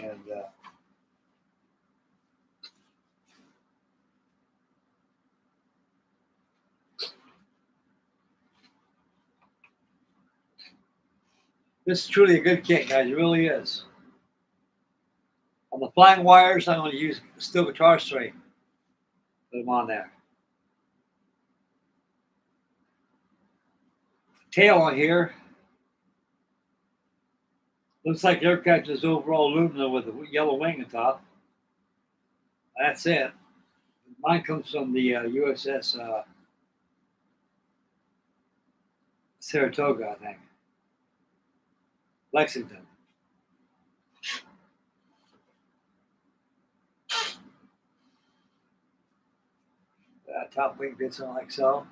and this is truly a good kit, guys. It really is. On the flying wires, I'm going to use steel guitar string. Put them on there. Tail on here. Looks like the aircraft is overall aluminum with a yellow wing on top. That's it. Mine comes from the USS Saratoga, I think. Lexington. Top wing fits on like so.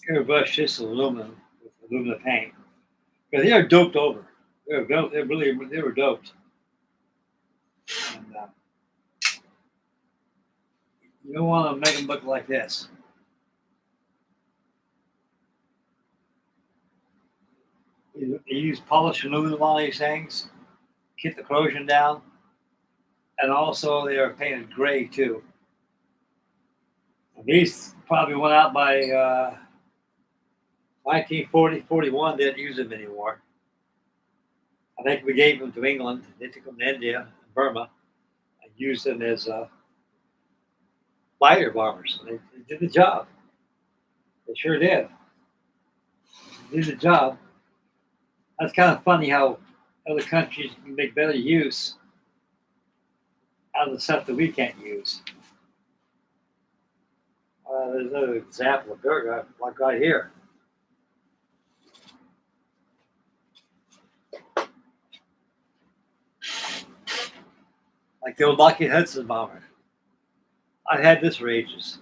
Airbrush this aluminum with aluminum paint. Because they are doped over. They were doped. And, you don't want to make them look like this. You use polished aluminum on these things, keep the corrosion down, and also they are painted gray too. And these probably went out by 1940, 41. They didn't use them anymore. I think we gave them to England. They took them to India and Burma and used them as fighter bombers. They did the job. They sure did. They did the job. That's kind of funny how other countries can make better use out of the stuff that we can't use. There's another example of dirt, like right here. Like the old Lockheed Hudson bomber. I've had this for ages.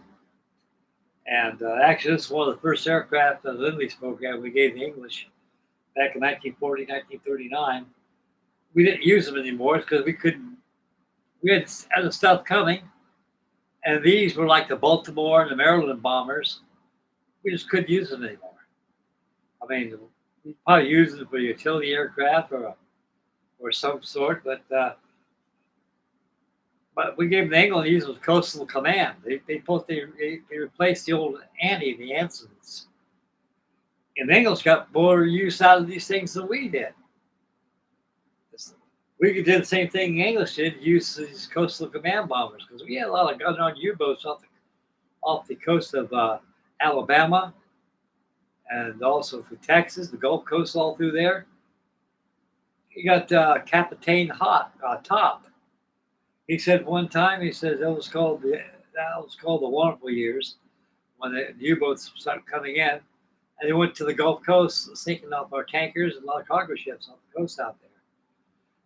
And actually, this is one of the first aircraft on the Lend-Lease program we gave the English back in 1940, 1939. We didn't use them anymore because we had other stuff coming. And these were like the Baltimore and the Maryland bombers. We just couldn't use them anymore. I mean, we probably use them for utility aircraft or some sort, but we gave them to England to use with Coastal Command. They replaced the old Annie, the Ansons. And the English got more use out of these things than we did. We could do the same thing the English did, use these Coastal Command bombers, because we had a lot of gun-on U-boats off the coast of Alabama and also through Texas, the Gulf Coast, all through there. You got Captain Top. He said one time, he says that was called the wonderful years when the U-boats started coming in, and they went to the Gulf Coast, sinking off our tankers and a lot of cargo ships off the coast out there.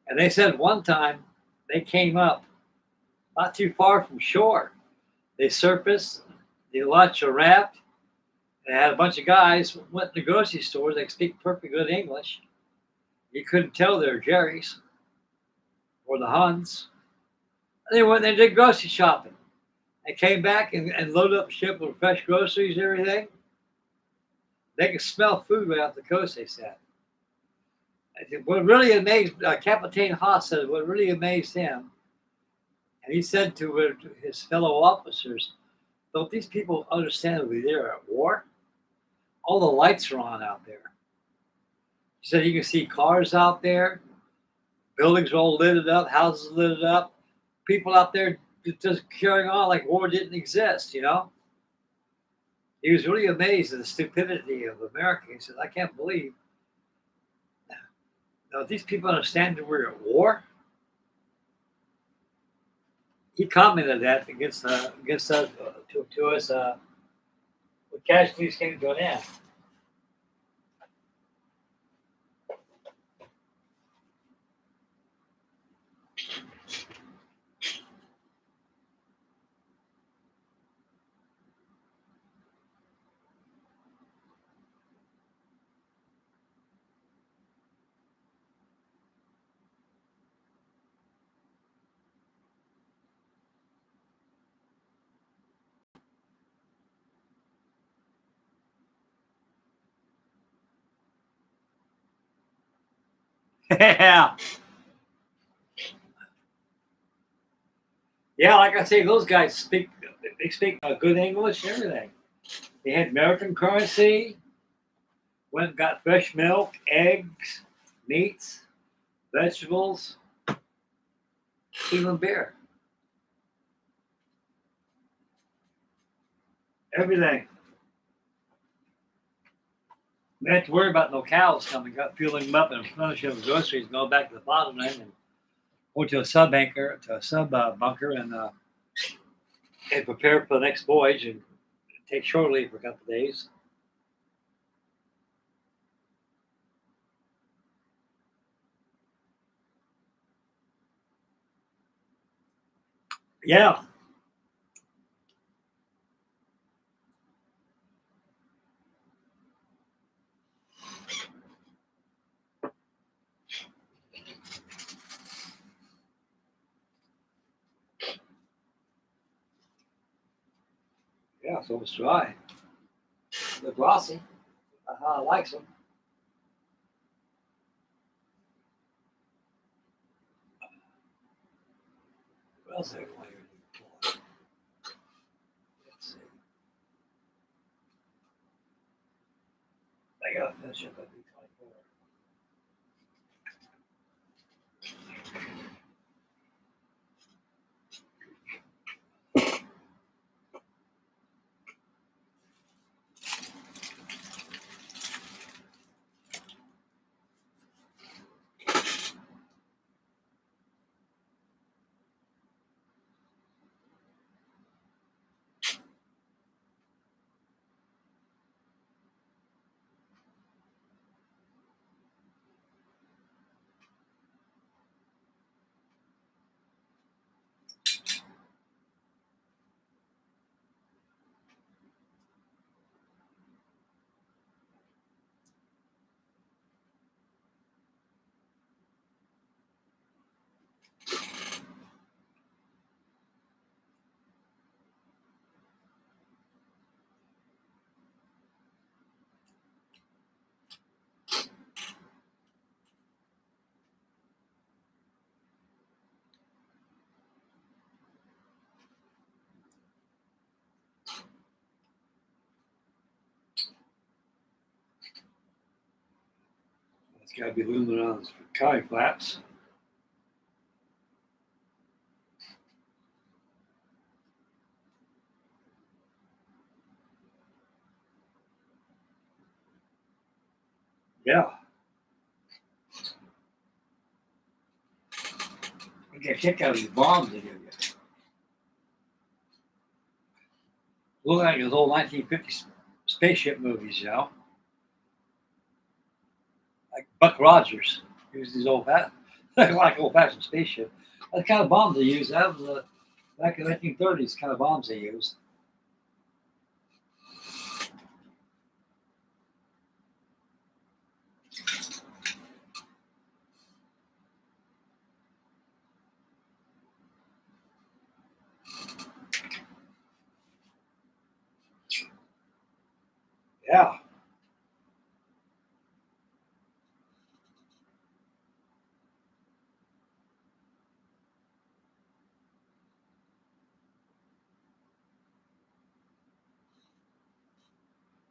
And they said one time they came up not too far from shore. They surfaced, the lots are wrapped. They had a bunch of guys went to the grocery stores. They speak perfect good English. You couldn't tell they were Jerry's or the Huns. They went and did grocery shopping. They came back and loaded up a ship with fresh groceries and everything. They could smell food right off the coast, they said. What really amazed Captain Haas said, what really amazed him, and he said to his fellow officers, don't these people understand that we're at war? All the lights are on out there. He said you can see cars out there, buildings are all lit up, houses lit up, people out there just carrying on like war didn't exist, you know? He was really amazed at the stupidity of America. He said, I can't believe these people understand that we're at war. He commented that against us to us when casualties came to an end. Yeah. Yeah, like I say, those guys speak good English and everything. They had American currency, went and got fresh milk, eggs, meats, vegetables, even beer. Everything. We had to worry about no cows coming up, fueling them up and replenishing them with groceries, going back to the bottom end and go to a sub bunker and prepare for the next voyage and take shore leave for a couple of days. Yeah. Yeah, so it's dry. They're glossy. I like them. What else I want here? Let's see. I gotta finish up at B24. It's got to be aluminum on cowling flaps. Yeah. You get a kick out of these bombs they give you. Look like those old 1950s spaceship movies, you know? Like Buck Rogers used these like old-fashioned spaceship. That's the kind of bombs they used. That was back in the 1930s kind of bombs they used. Yeah.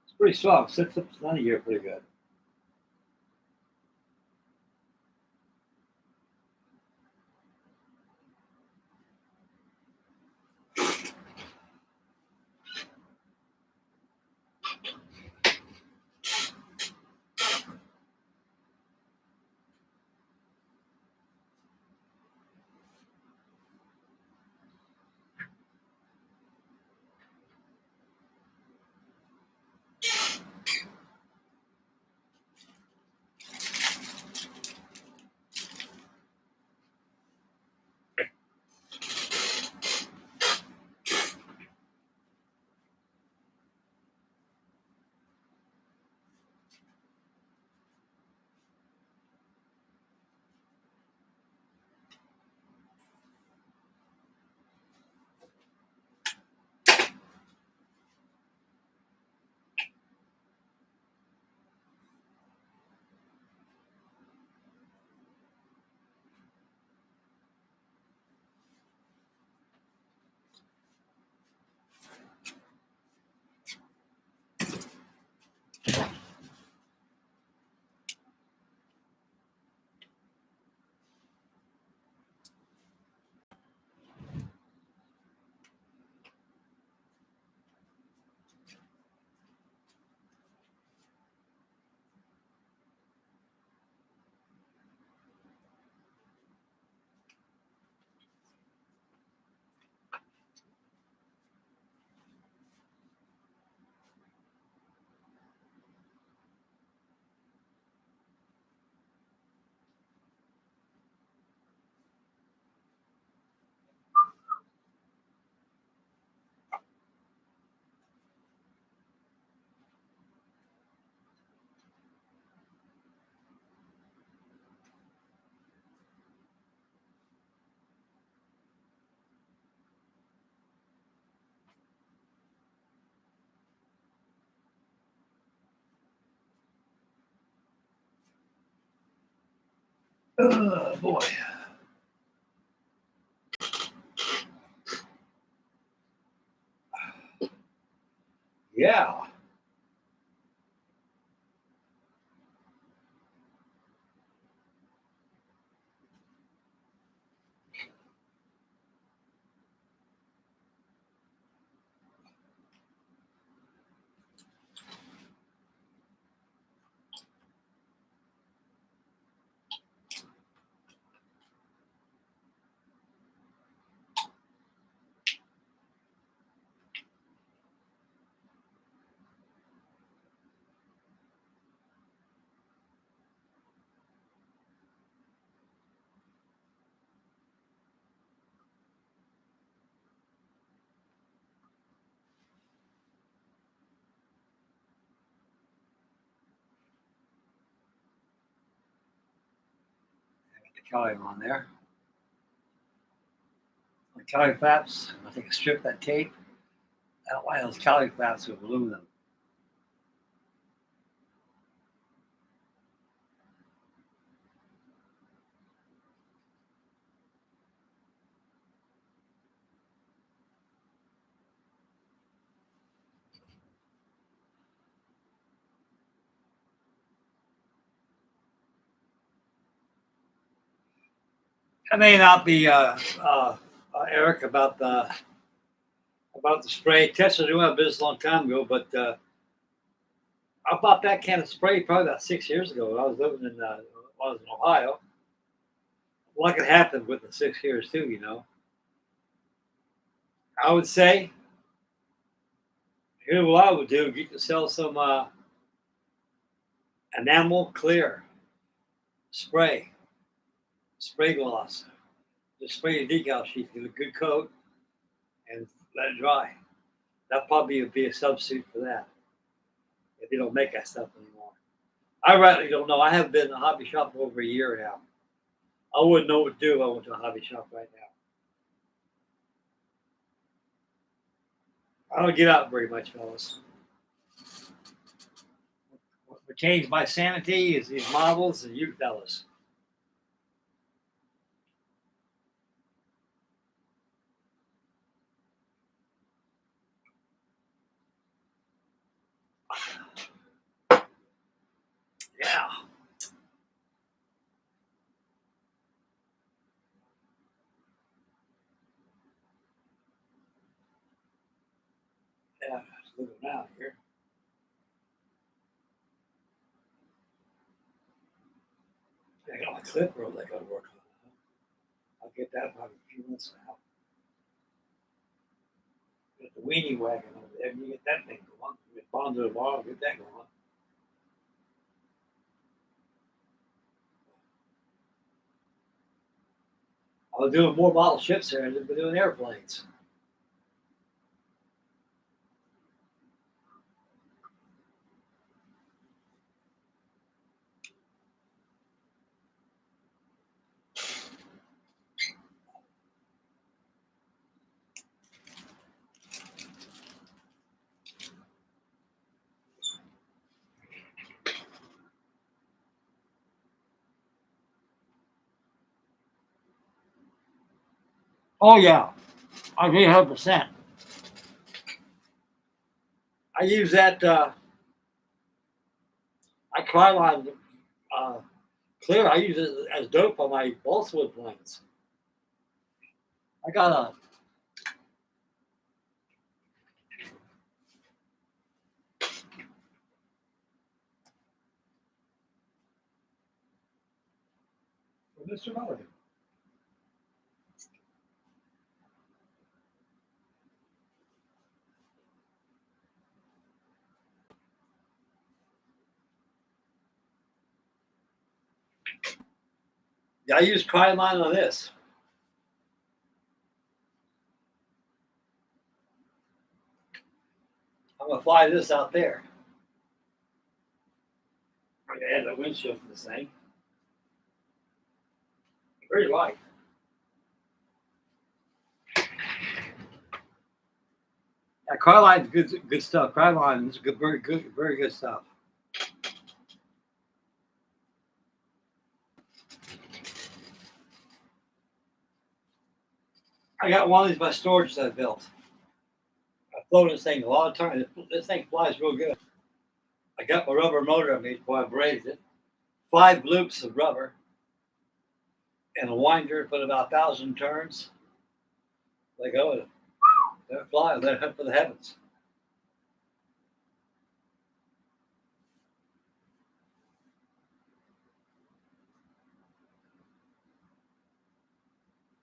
It's pretty strong. Sits up to 90 here pretty good. Oh, boy. Yeah. The cowling on there. The cowling flaps, I think I stripped that tape. I don't like those cowling flaps with aluminum. I may not be Eric about the spray. Tesla doing a business a long time ago, but I bought that can of spray probably about 6 years ago. I was living in I was in Ohio. What could happen with the 6 years too, you know? I would say, here's what I would do: you can sell some enamel clear spray gloss. Just spray your decal sheet, get a good coat, and let it dry. That probably would be a substitute for that if you don't make that stuff anymore. I really don't know. I haven't been in a hobby shop for over a year now. I wouldn't know what to do if I went to a hobby shop right now. I don't get out very much, fellas. What retains my sanity is these models and you fellas. Yeah. Yeah, just looking around here. I got my clip roll I got to work on. I'll get that probably a few months now. Get the weenie wagon over there. You get that thing going. You get Bond to the bar, get that going. I was doing more model ships there than doing airplanes. Oh yeah, I agree 100%. I use that. I Kryline clear. I use it as dope on my balsa wood planes. I got a. Mr. Mulligan. Yeah, I use Kryline on this. I'm gonna fly this out there. I'm gonna add the windshield to this thing. Very light. Yeah, Kryline's good stuff. Kryline is good, very good stuff. I got one of these by storage that I built. I float this thing a lot of times. This thing flies real good. I got my rubber motor I made before I brazed it. 5 loops of rubber and a winder, put about 1,000 turns. They go, they're flying, they're up for the heavens.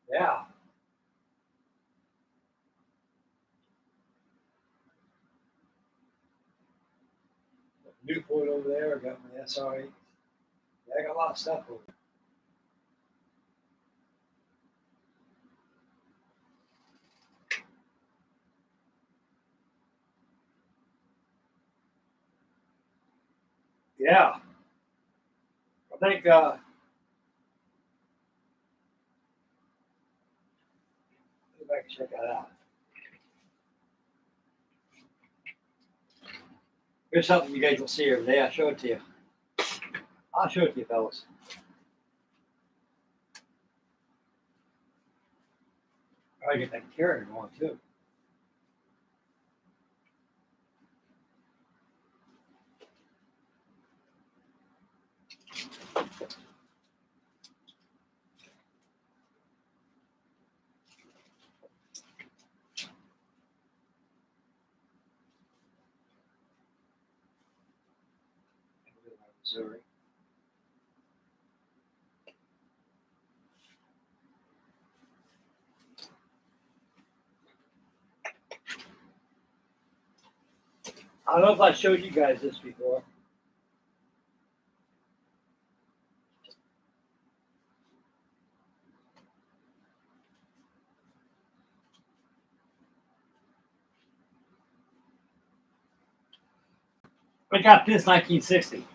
Yeah. Newport over there. I got my SRE. Yeah, I got a lot of stuff over there. Yeah. I think if I can check that out. Here's something you guys will see every day. I'll show it to you. I'll show it to you, fellas. I get that carrier going too. Missouri. I don't know if I showed you guys this before. I got this 1960.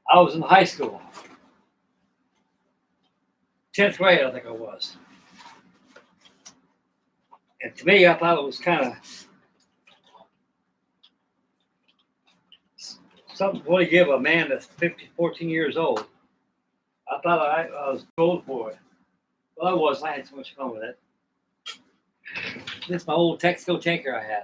I was in high school. 10th grade, I think I was. And to me, I thought it was kind of something to give a man that's 14 years old. I thought I was too old for it. Well, I was. I had so much fun with it. This is my old Texaco tanker I had.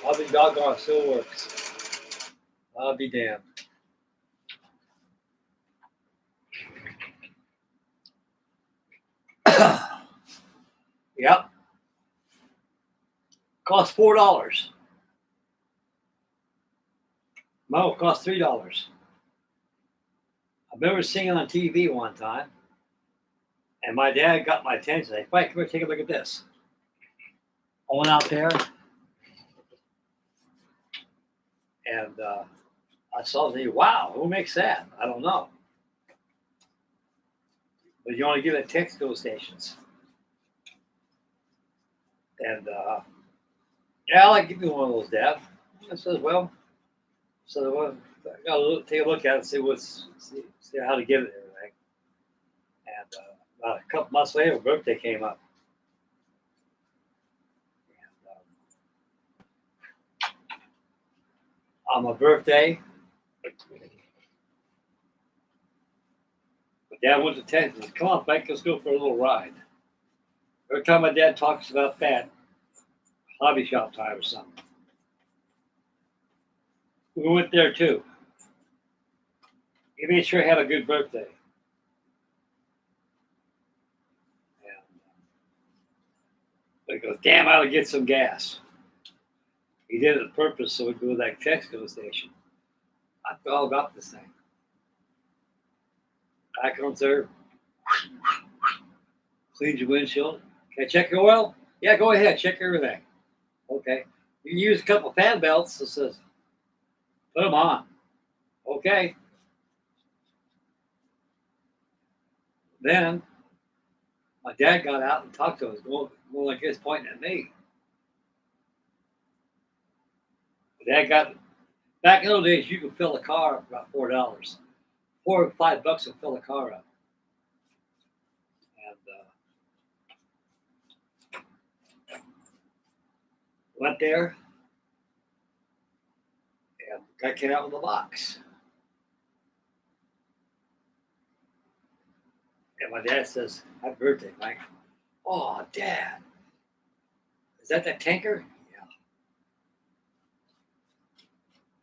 I'll be doggone, it still works. I'll be damned. Yep. Cost $4. No, it cost $3. I remember seeing it on TV one time, and my dad got my attention. Like, Mike, come here, take a look at this. I went out there, and I saw the wow, who makes that? I don't know. But you only get it at Texaco stations. And yeah, I'll give you one of those, Dad. I said, well, I gotta take a look at it, see how to get it and everything. And about a couple months later, my birthday came up. And, on my birthday, my dad went to Texas. Come on, Frank, let's go for a little ride. Every time my dad talks about that, hobby shop time or something. We went there too. He made sure he had a good birthday. But he goes, damn, I ought to get some gas. He did it on purpose so we'd go to that Texaco station. I forgot all about this thing. I comes there, cleans your windshield. Can I check your oil? Yeah, go ahead, check everything. Okay. You can use a couple fan belts that says, put them on. Okay. Then my dad got out and talked to us, more like this, pointing at me. My dad got, back in those days, you could fill a car up for about $4. $4 or $5 to fill a car up. And went there, and the guy came out with a box. And my dad says, happy birthday, Mike. Oh, Dad. Is that tanker? Yeah.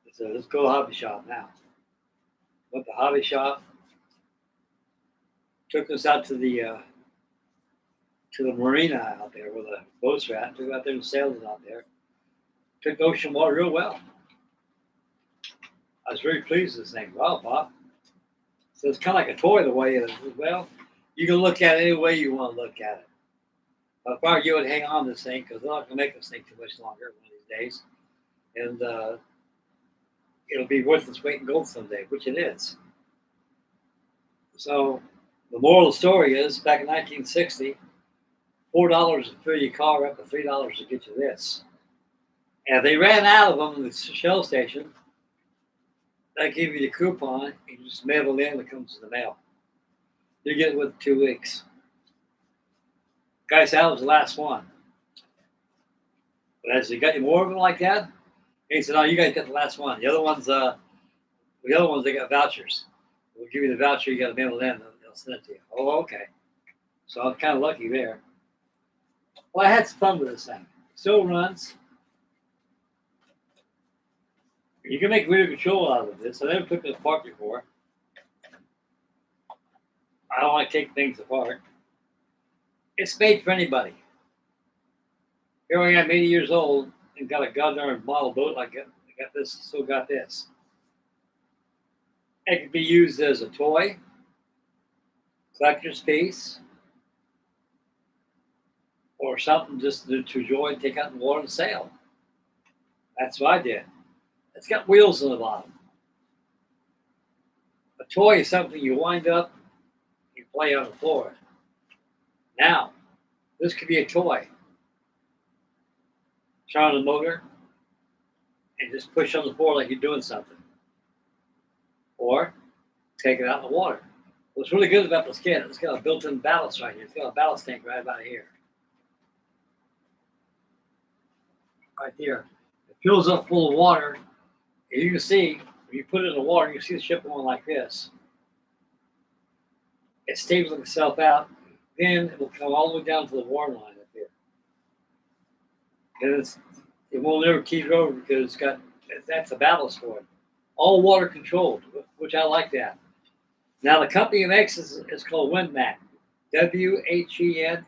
I said, let's go to the hobby shop now. Went to the hobby shop. Took us out to the marina out there where the boats are at. Took out there and sailed out there. Took the ocean water real well. I was very pleased with this thing. Wow, Bob. So it's kind of like a toy the way it is. Well, you can look at it any way you want to look at it. But if I were you, would hang on to this thing because they're not going to make this thing too much longer one of these days. And it'll be worth its weight in gold someday, which it is. So the moral of the story is, back in 1960, $4 to fill your car up and $3 to get you this. And if they ran out of them in the Shell station, they give you the coupon, and you just mail it in, it comes in the mail. You get it within 2 weeks. Guy said that was the last one. But as he got you more of them like that, he said, "No, you guys got the last one. The other ones, they got vouchers. We'll give you the voucher. You got to mail it in. They'll send it to you." Oh, okay. So I'm kind of lucky there. Well, I had some fun with this thing. Still runs. You can make radio control out of this. I never took it apart before. I don't like taking things apart. It's made for anybody. Here I am, 80 years old, and got a goddamn model boat like it. I got this, still got this. It could be used as a toy, collector's piece, or something just to enjoy and take out in the water and sail. That's what I did. It's got wheels on the bottom. A toy is something you wind up, you play on the floor. Now, this could be a toy. Turn on the motor and just push on the floor like you're doing something. Or take it out in the water. What's really good about this kit, it's got a built-in ballast right here. It's got a ballast tank right about here. Right there. It fills up full of water. And you can see, when you put it in the water, you can see the ship going like this. It stables itself out. Then it will come all the way down to the water line up here. And it won't ever teeter over because that's a ballast for it. All water controlled, which I like that. Now the company that makes this is called WinMac. WHENMAC.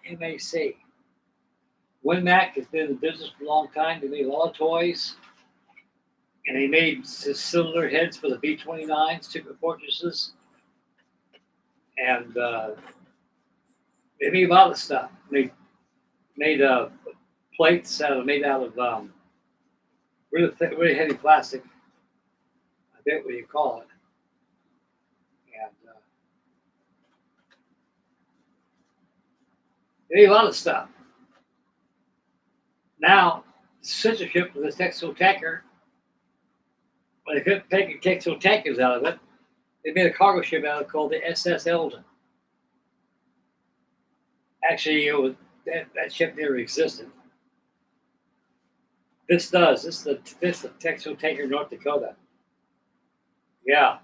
WinMac has been in business for a long time. They made a lot of toys. And they made cylinder heads for the B-29s, Super Fortresses. And they made a lot of stuff. They made plates made out of really heavy plastic. I forget what you call it. And they made a lot of stuff. Now, censorship with this Texel tanker, when they couldn't take Texel tankers out of it, they made a cargo ship out of it called the SS Eldon. Actually, that ship never existed. This does. This is the Texel tanker North Dakota. Yeah.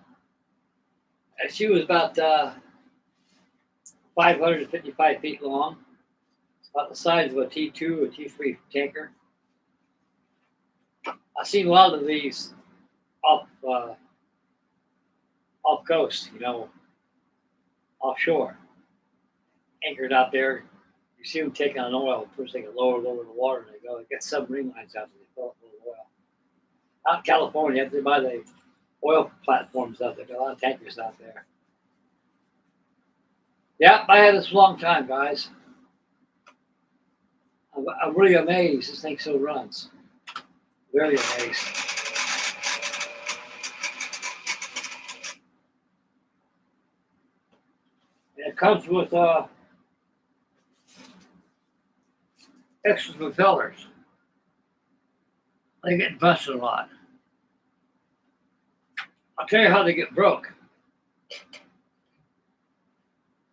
And she was about 555 feet long. About the size of a T2 or T3 tanker. I've seen a lot of these off coast, offshore, anchored out there. You see them taking on oil. First they get lower in the water, and they go. They get submarine lines out there. They fill up with oil. Out in California, they buy the oil platforms out there. Got a lot of tankers out there. Yeah, I had this a long time, guys. I'm really amazed this thing still runs. Really amazed. And it comes with extra propellers. They get busted a lot. I'll tell you how they get broke.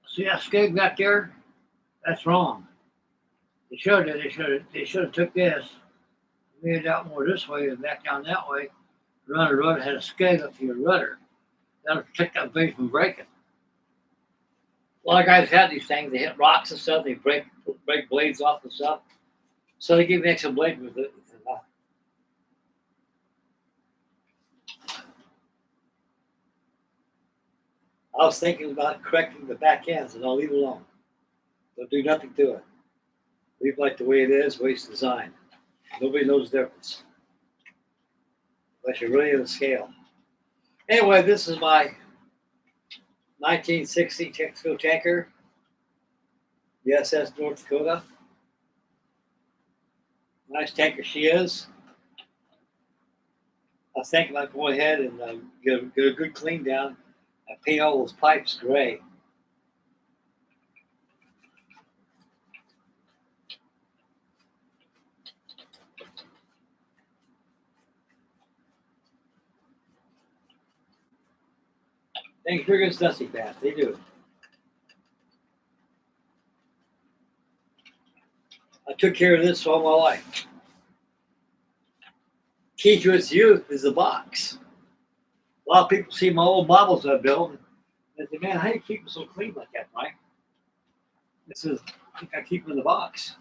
See that skeg back there? That's wrong. They should have took this, made it out more this way and back down that way. Run a rudder, had a skeg up to your rudder. That'll protect that blade from breaking. A lot of guys have these things. They hit rocks and stuff. They break blades off and stuff. So they give you an extra blade with it. I was thinking about correcting the back ends, and I'll leave it alone. Don't do nothing to it. Leave it like the way it is, way it's designed. Nobody knows the difference. Unless you're really in the scale. Anyway, this is my 1960 Texaco tanker, the SS North Dakota. Nice tanker she is. I was thinking about going ahead and get a good clean down and paint all those pipes gray. Things sure gets dusty fast. They do. I took care of this all my life. Key to its youth is the box. A lot of people see my old models I built and say, man, how do you keep them so clean like that, Mike? This is, I think I keep them in the box.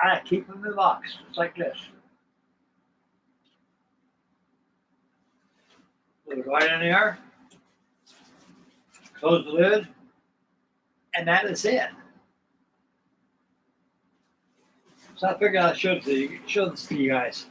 I keep them in the box, just like this. Put it right in there. Close the lid, and that is it. So I figured I'd show this to you guys.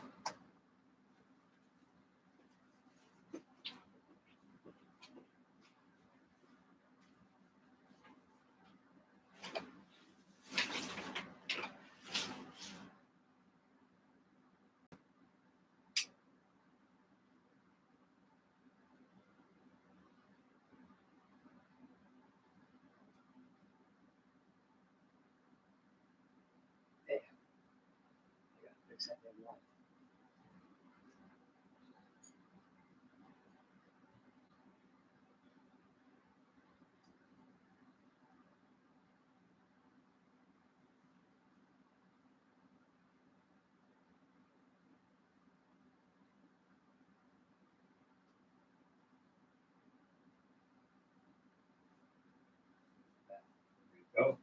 Go.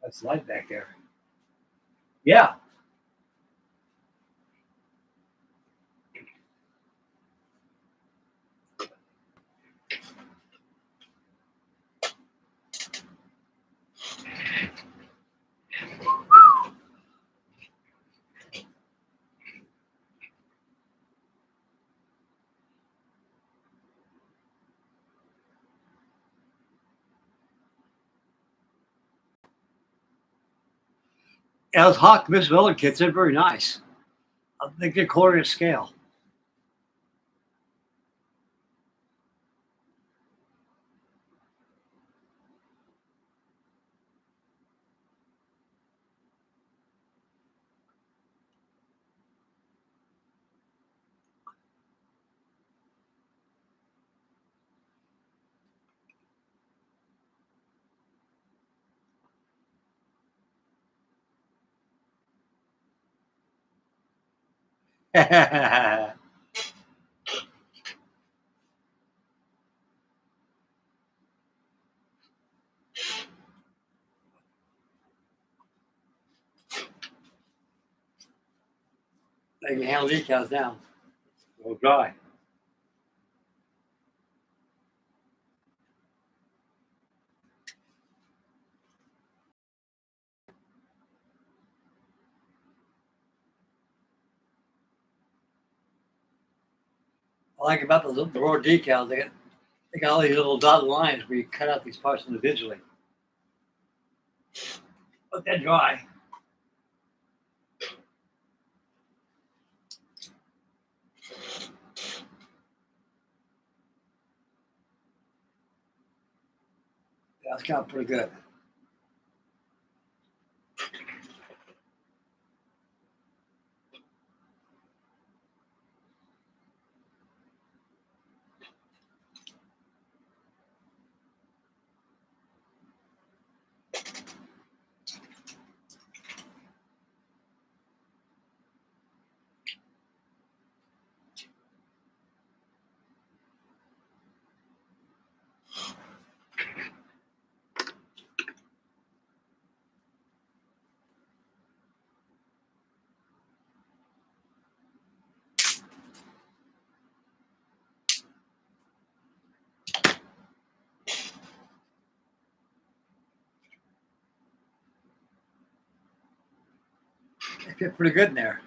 That's light back there. Yeah. Yeah, those Hawk Miss Miller kits, they're very nice. I think they're quarter to scale. Like you handle decals down. It'll dry. I like about the Aurora decals, they got all these little dotted lines where you cut out these parts individually. Let that dry. Yeah, that's kind of pretty good. They fit pretty good in there.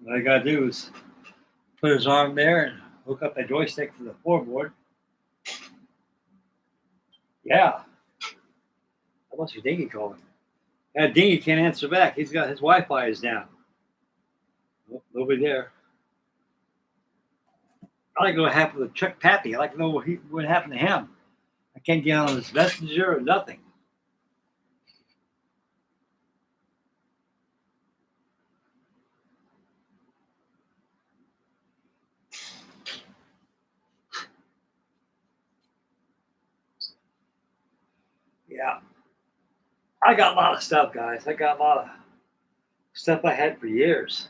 All you gotta do is put his arm there and hook up that joystick to the floorboard. Yeah. How much your dinghy calling? That dinghy can't answer back. He's got his Wi-Fi is down. Nope, nobody there. I like to know what happened with Chuck Pappy. I like to know what happened to him. I can't get on his messenger or nothing. Yeah. I got a lot of stuff, guys. I got a lot of stuff I had for years.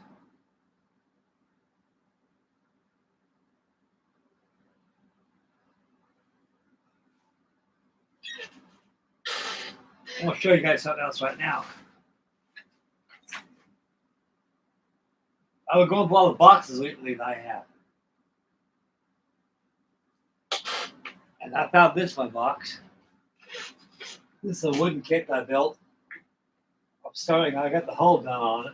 I'm gonna show you guys something else right now. I would go through all the boxes lately that I have. And I found this in my box. This is a wooden kit I built. I got the hull done on it.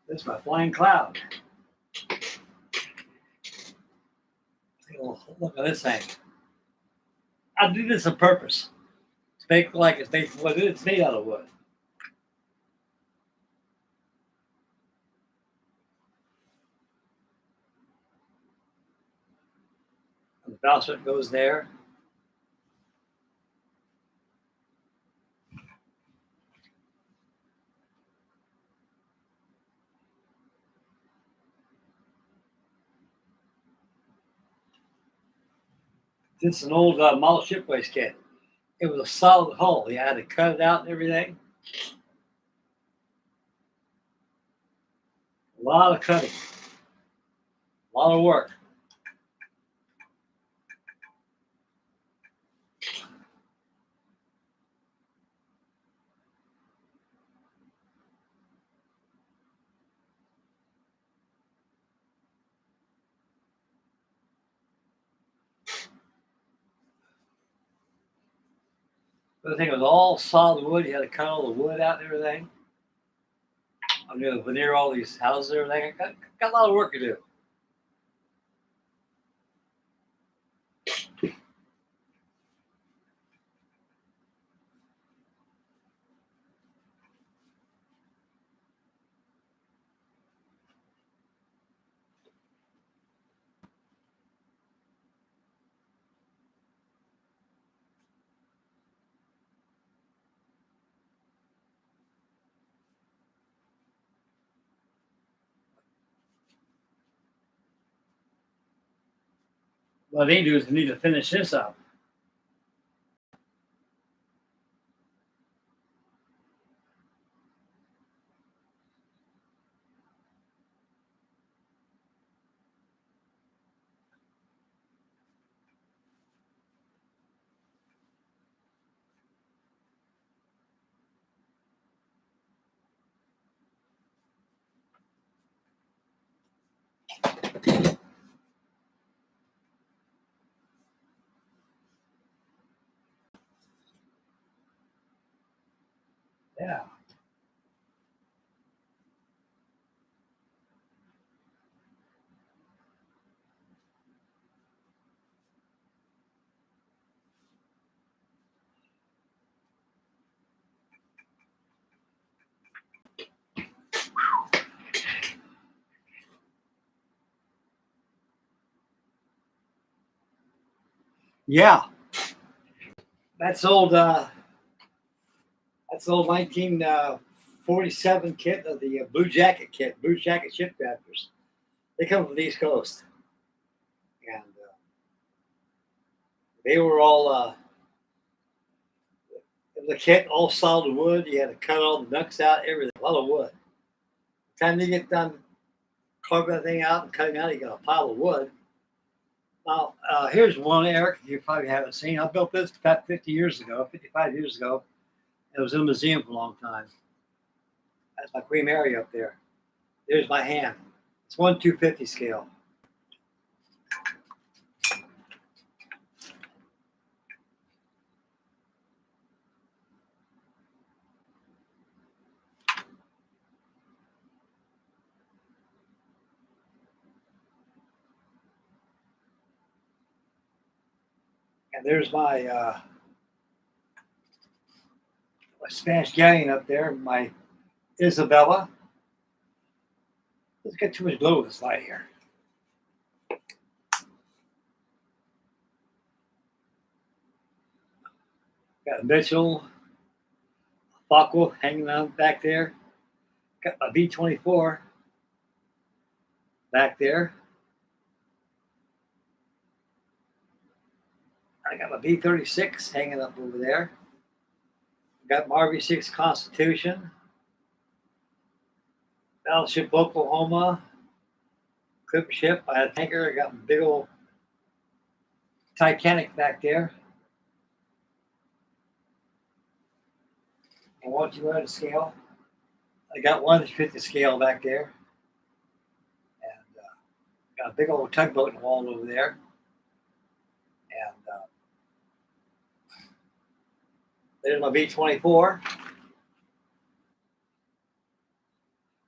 This is my flying cloud. Look at this thing. I do this on purpose. To make like it's made, well, it's made out of wood. And the bowsprit goes there. This is an old model shipways kit. It was a solid hull. You had to cut it out and everything. A lot of cutting. A lot of work. The thing was all solid wood. You had to cut all the wood out and everything. I'm going to veneer all these houses and everything. I got a lot of work to do. What they do is need to finish this up. Yeah. Yeah. That's old 1947 kit of the Blue Jacket kit, Blue Jacket ship crafters. They come from the East Coast. And they were all the kit, all solid wood. You had to cut all the nuts out, everything, a lot of wood. By the time you get done carving everything out and cutting out, you got a pile of wood. Now, here's one, Eric, you probably haven't seen. I built this about 50 years ago, 55 years ago. It was in a museum for a long time. That's my Queen Mary up there. There's my hand. It's 1/250 scale. And there's my Spanish galleon up there, my Isabella. Let's get too much glow with this light here. Got a Mitchell, Focke-Wulf hanging out back there. Got my B-24 back there. I got my B-36 hanging up over there. Got my RV-6 Constitution. Battleship Oklahoma. Clipper ship. I had a tanker. I got my big old Titanic back there. And what you want to scale? I got 1/50 scale back there. And got a big old tugboat in the wall over there. And there's my B-24.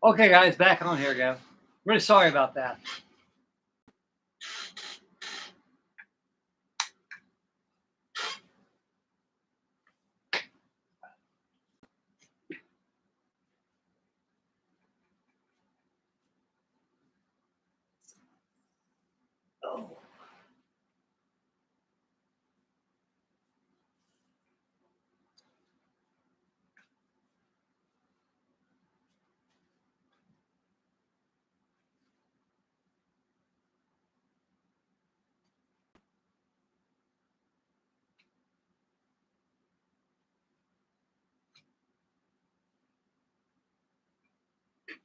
Okay, guys, back on here again. Really sorry about that. Oh.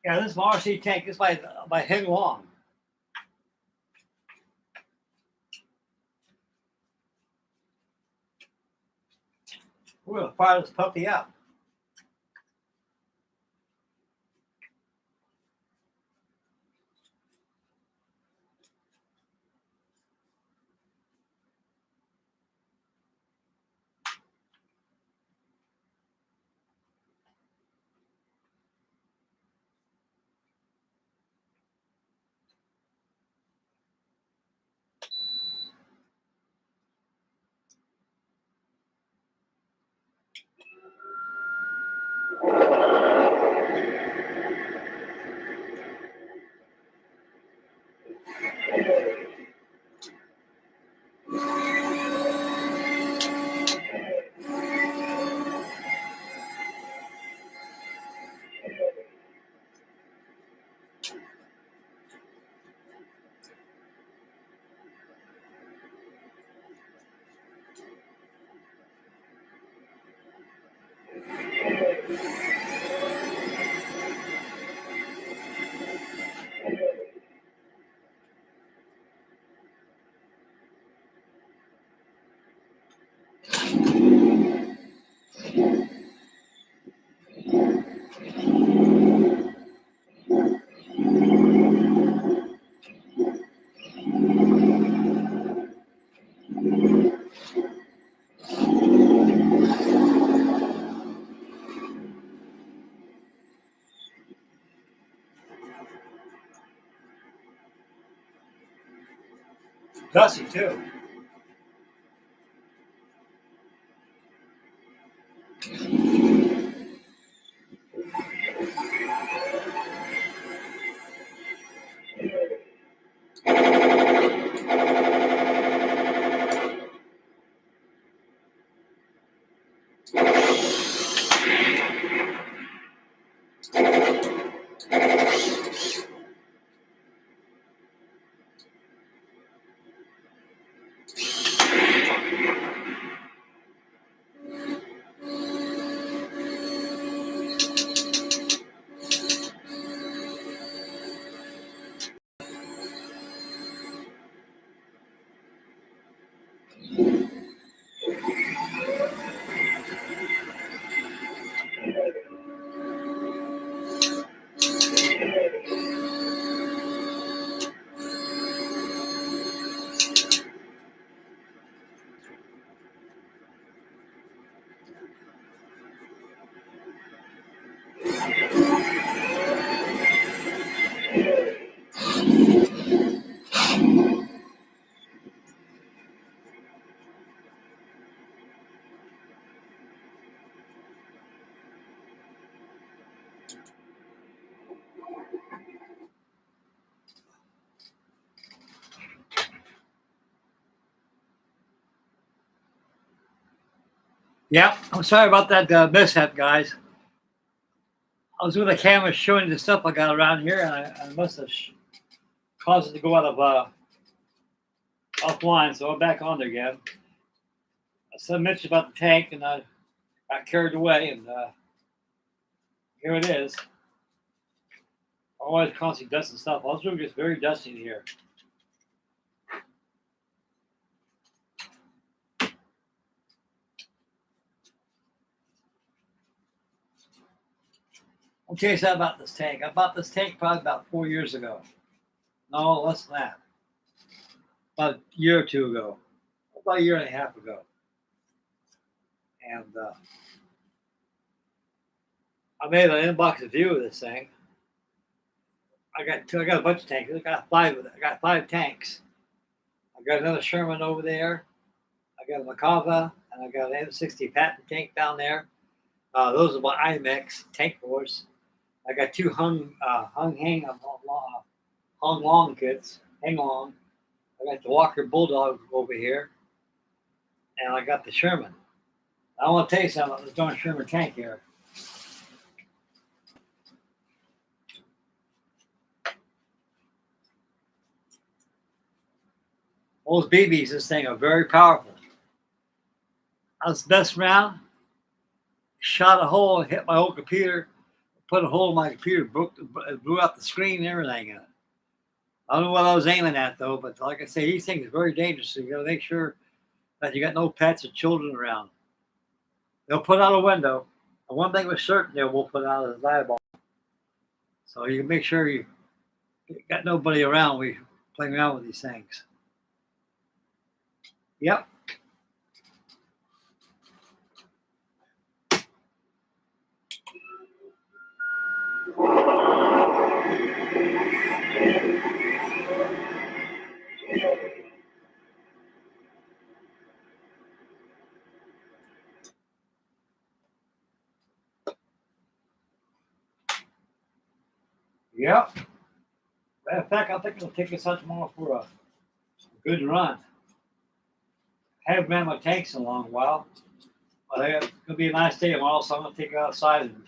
Yeah, this is my RC tank. This is my head long. We're gonna fire this puppy up. Dusty too. Yeah, I'm sorry about that mishap, guys. I was with a camera showing the stuff I got around here, and I must have caused it to go out of offline. So I'm back on there again. I mentioned about the tank, and I got carried away, and here it is. Always constantly dusting stuff. All this room gets very dusty in here. I'll tell you something about this tank. I bought this tank probably about 4 years ago. No, less than that. About a year or two ago. About a year and a half ago. And I made an inbox review of this thing. I got a bunch of tanks. I got five tanks. I got another Sherman over there. I got a Macava, and I got an M60 patent tank down there. Those are my IMEX tank floors. I got two hung long kits. Hang long. I got the Walker Bulldog over here, and I got the Sherman. I want to tell you something about this darn Sherman tank here. Those BBs, this thing are very powerful. I was messing around, shot a hole, and hit my old computer, put a hole in my computer, blew out the screen and everything in it. I don't know what I was aiming at though, but like I say, these things are very dangerous. So you got to make sure that you got no pets or children around. They'll put out a window. And one thing was certain, they will put out a eyeball. So you can make sure you got nobody around when you're playing around with these things. Yep. Yep. Matter of fact, I think I'll take us out tomorrow for a good run. I haven't ran my tanks in a long while. But it's going to be a nice day tomorrow, so I'm going to take it outside and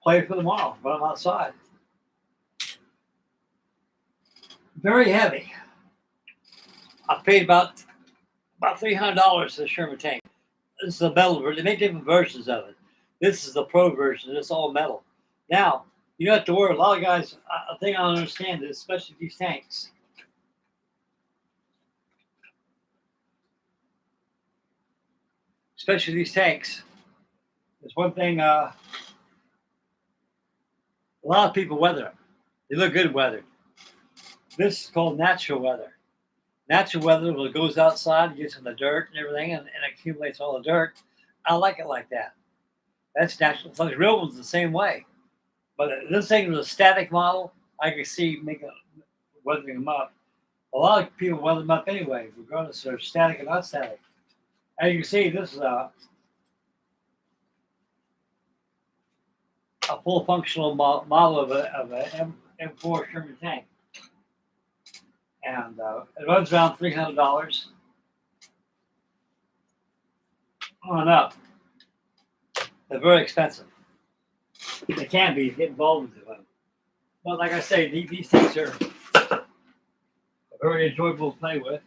play for tomorrow. Run outside. Very heavy. I paid about $300 for the Sherman tank. This is a metal version. They make different versions of it. This is the pro version. It's all metal. Now, you don't have to worry. A lot of guys, I think I don't understand this, especially these tanks. Especially these tanks. There's one thing, a lot of people weather them. They look good weathered. This is called natural weather. Natural weather, when it goes outside, it gets in the dirt and everything and accumulates all the dirt. I like it like that. That's natural. So the real one's the same way. But this thing was a static model. I could see weathering them up. A lot of people weather them up anyway, regardless if they're static or not static. As you can see, this is a full functional model of an M4 Sherman tank. And it runs around $300 on up. They're very expensive. They can be. You get involved with them. But like I say, these tanks are very enjoyable to play with.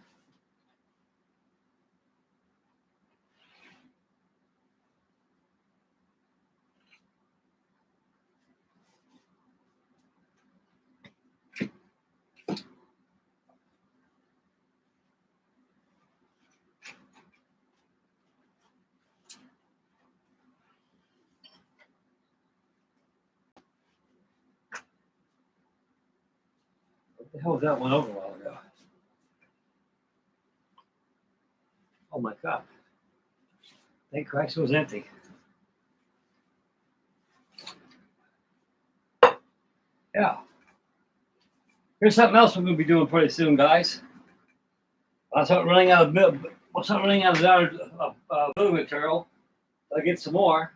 What the hell was that one over a while ago? Oh my God. Thank Christ it was empty. Yeah. Here's something else we're going to be doing pretty soon, guys. I start running out of building material. I'll get some more.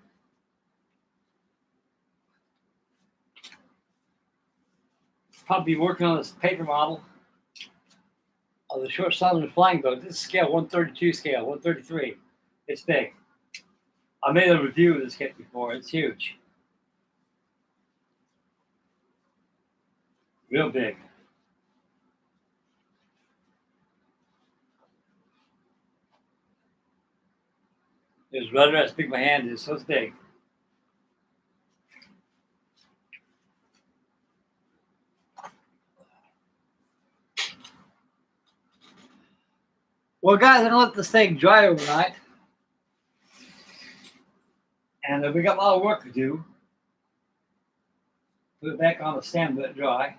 Probably be working on this paper model of the short southern flying boat. This is scale 132 scale, 133. It's big. I made a review of this kit before. It's huge. Real big. It's rather as big as my hand is, so it's big. Well, guys, I'm gonna let this thing dry overnight. And we got a lot of work to do. Put it back on the stand, let it dry.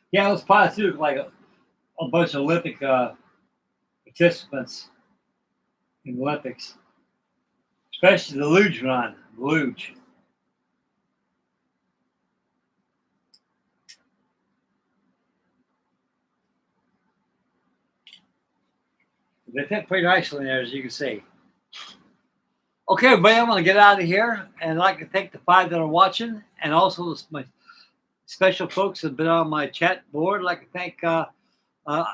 Yeah, those pilots do look like a bunch of Olympic participants in the Olympics, especially the luge run, the luge. They fit pretty nicely in there, as you can see. Okay, everybody, I'm going to get out of here, and I'd like to thank the 5 that are watching, and also my special folks that have been on my chat board. I'd like to thank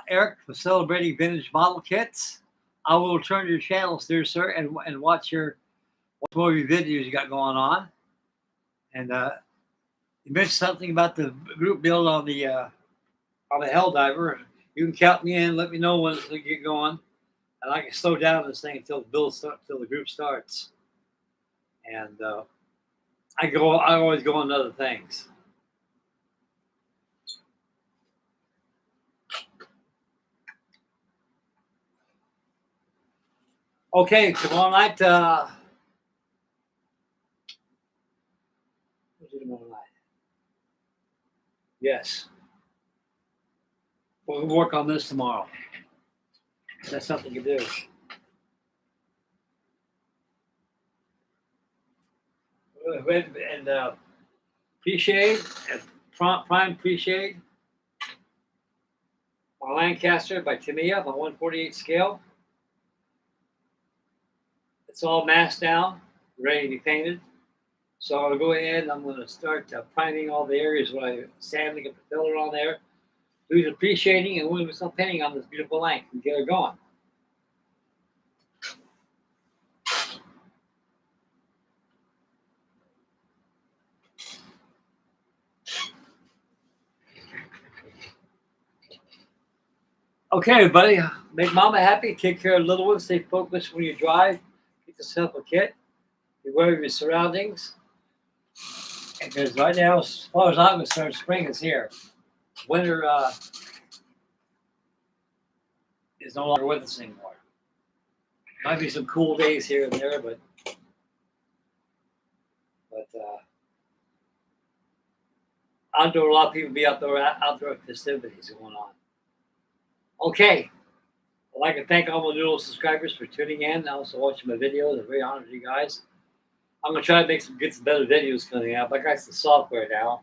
Eric for celebrating vintage model kits. I will return to your channels, dear sir, and watch more of your videos you got going on. And you mentioned something about the group build on the Helldiver. You can count me in. Let me know when it's going to get going. And I can slow down this thing until the group starts. And I always go on other things. Okay, tomorrow night. What's it tomorrow night? Yes. We'll work on this tomorrow. That's something to do. And appreciate and prime appreciate my Lancaster by Tamiya, my 148 scale. It's all masked down, ready to be painted. So I'll go ahead and I'm going to start priming all the areas where I sanding and the filler on there. Do the appreciating, and we're going to start painting on this beautiful length and get her going. Okay, everybody, make mama happy, take care of the little ones, stay focused when you drive, get yourself a kit, be aware of your surroundings. Because right now, as far as I'm concerned, spring is here. Winter is no longer with us anymore. Might be some cool days here and there, but outdoor, a lot of people be outdoor festivities going on. Okay, I'd like to thank all my new subscribers for tuning in and also watching my videos. I'm very honored you guys. I'm gonna try to get some better videos coming out. But I got some software now.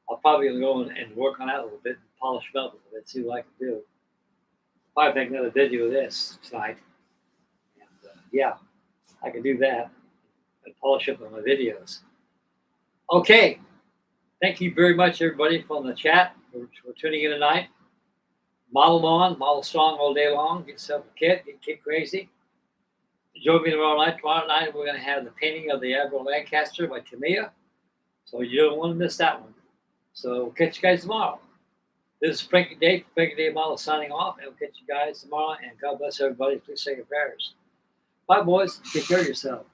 I'll probably go and work on that a little bit, polish it up a little bit, see what I can do. Probably make another video of this tonight. And yeah, I can do that and polish up on my videos. Okay, thank you very much, everybody, from the chat for tuning in tonight. Model on, model strong all day long. Get yourself a kit, get kit crazy. Join me tomorrow night. Tomorrow night, we're going to have the painting of the Aurora Lancaster by Tamiya. So you don't want to miss that one. So we'll catch you guys tomorrow. This is Frankie Day Models signing off. And we'll catch you guys tomorrow. And God bless everybody. Please say your prayers. Bye, boys. Take care of yourself.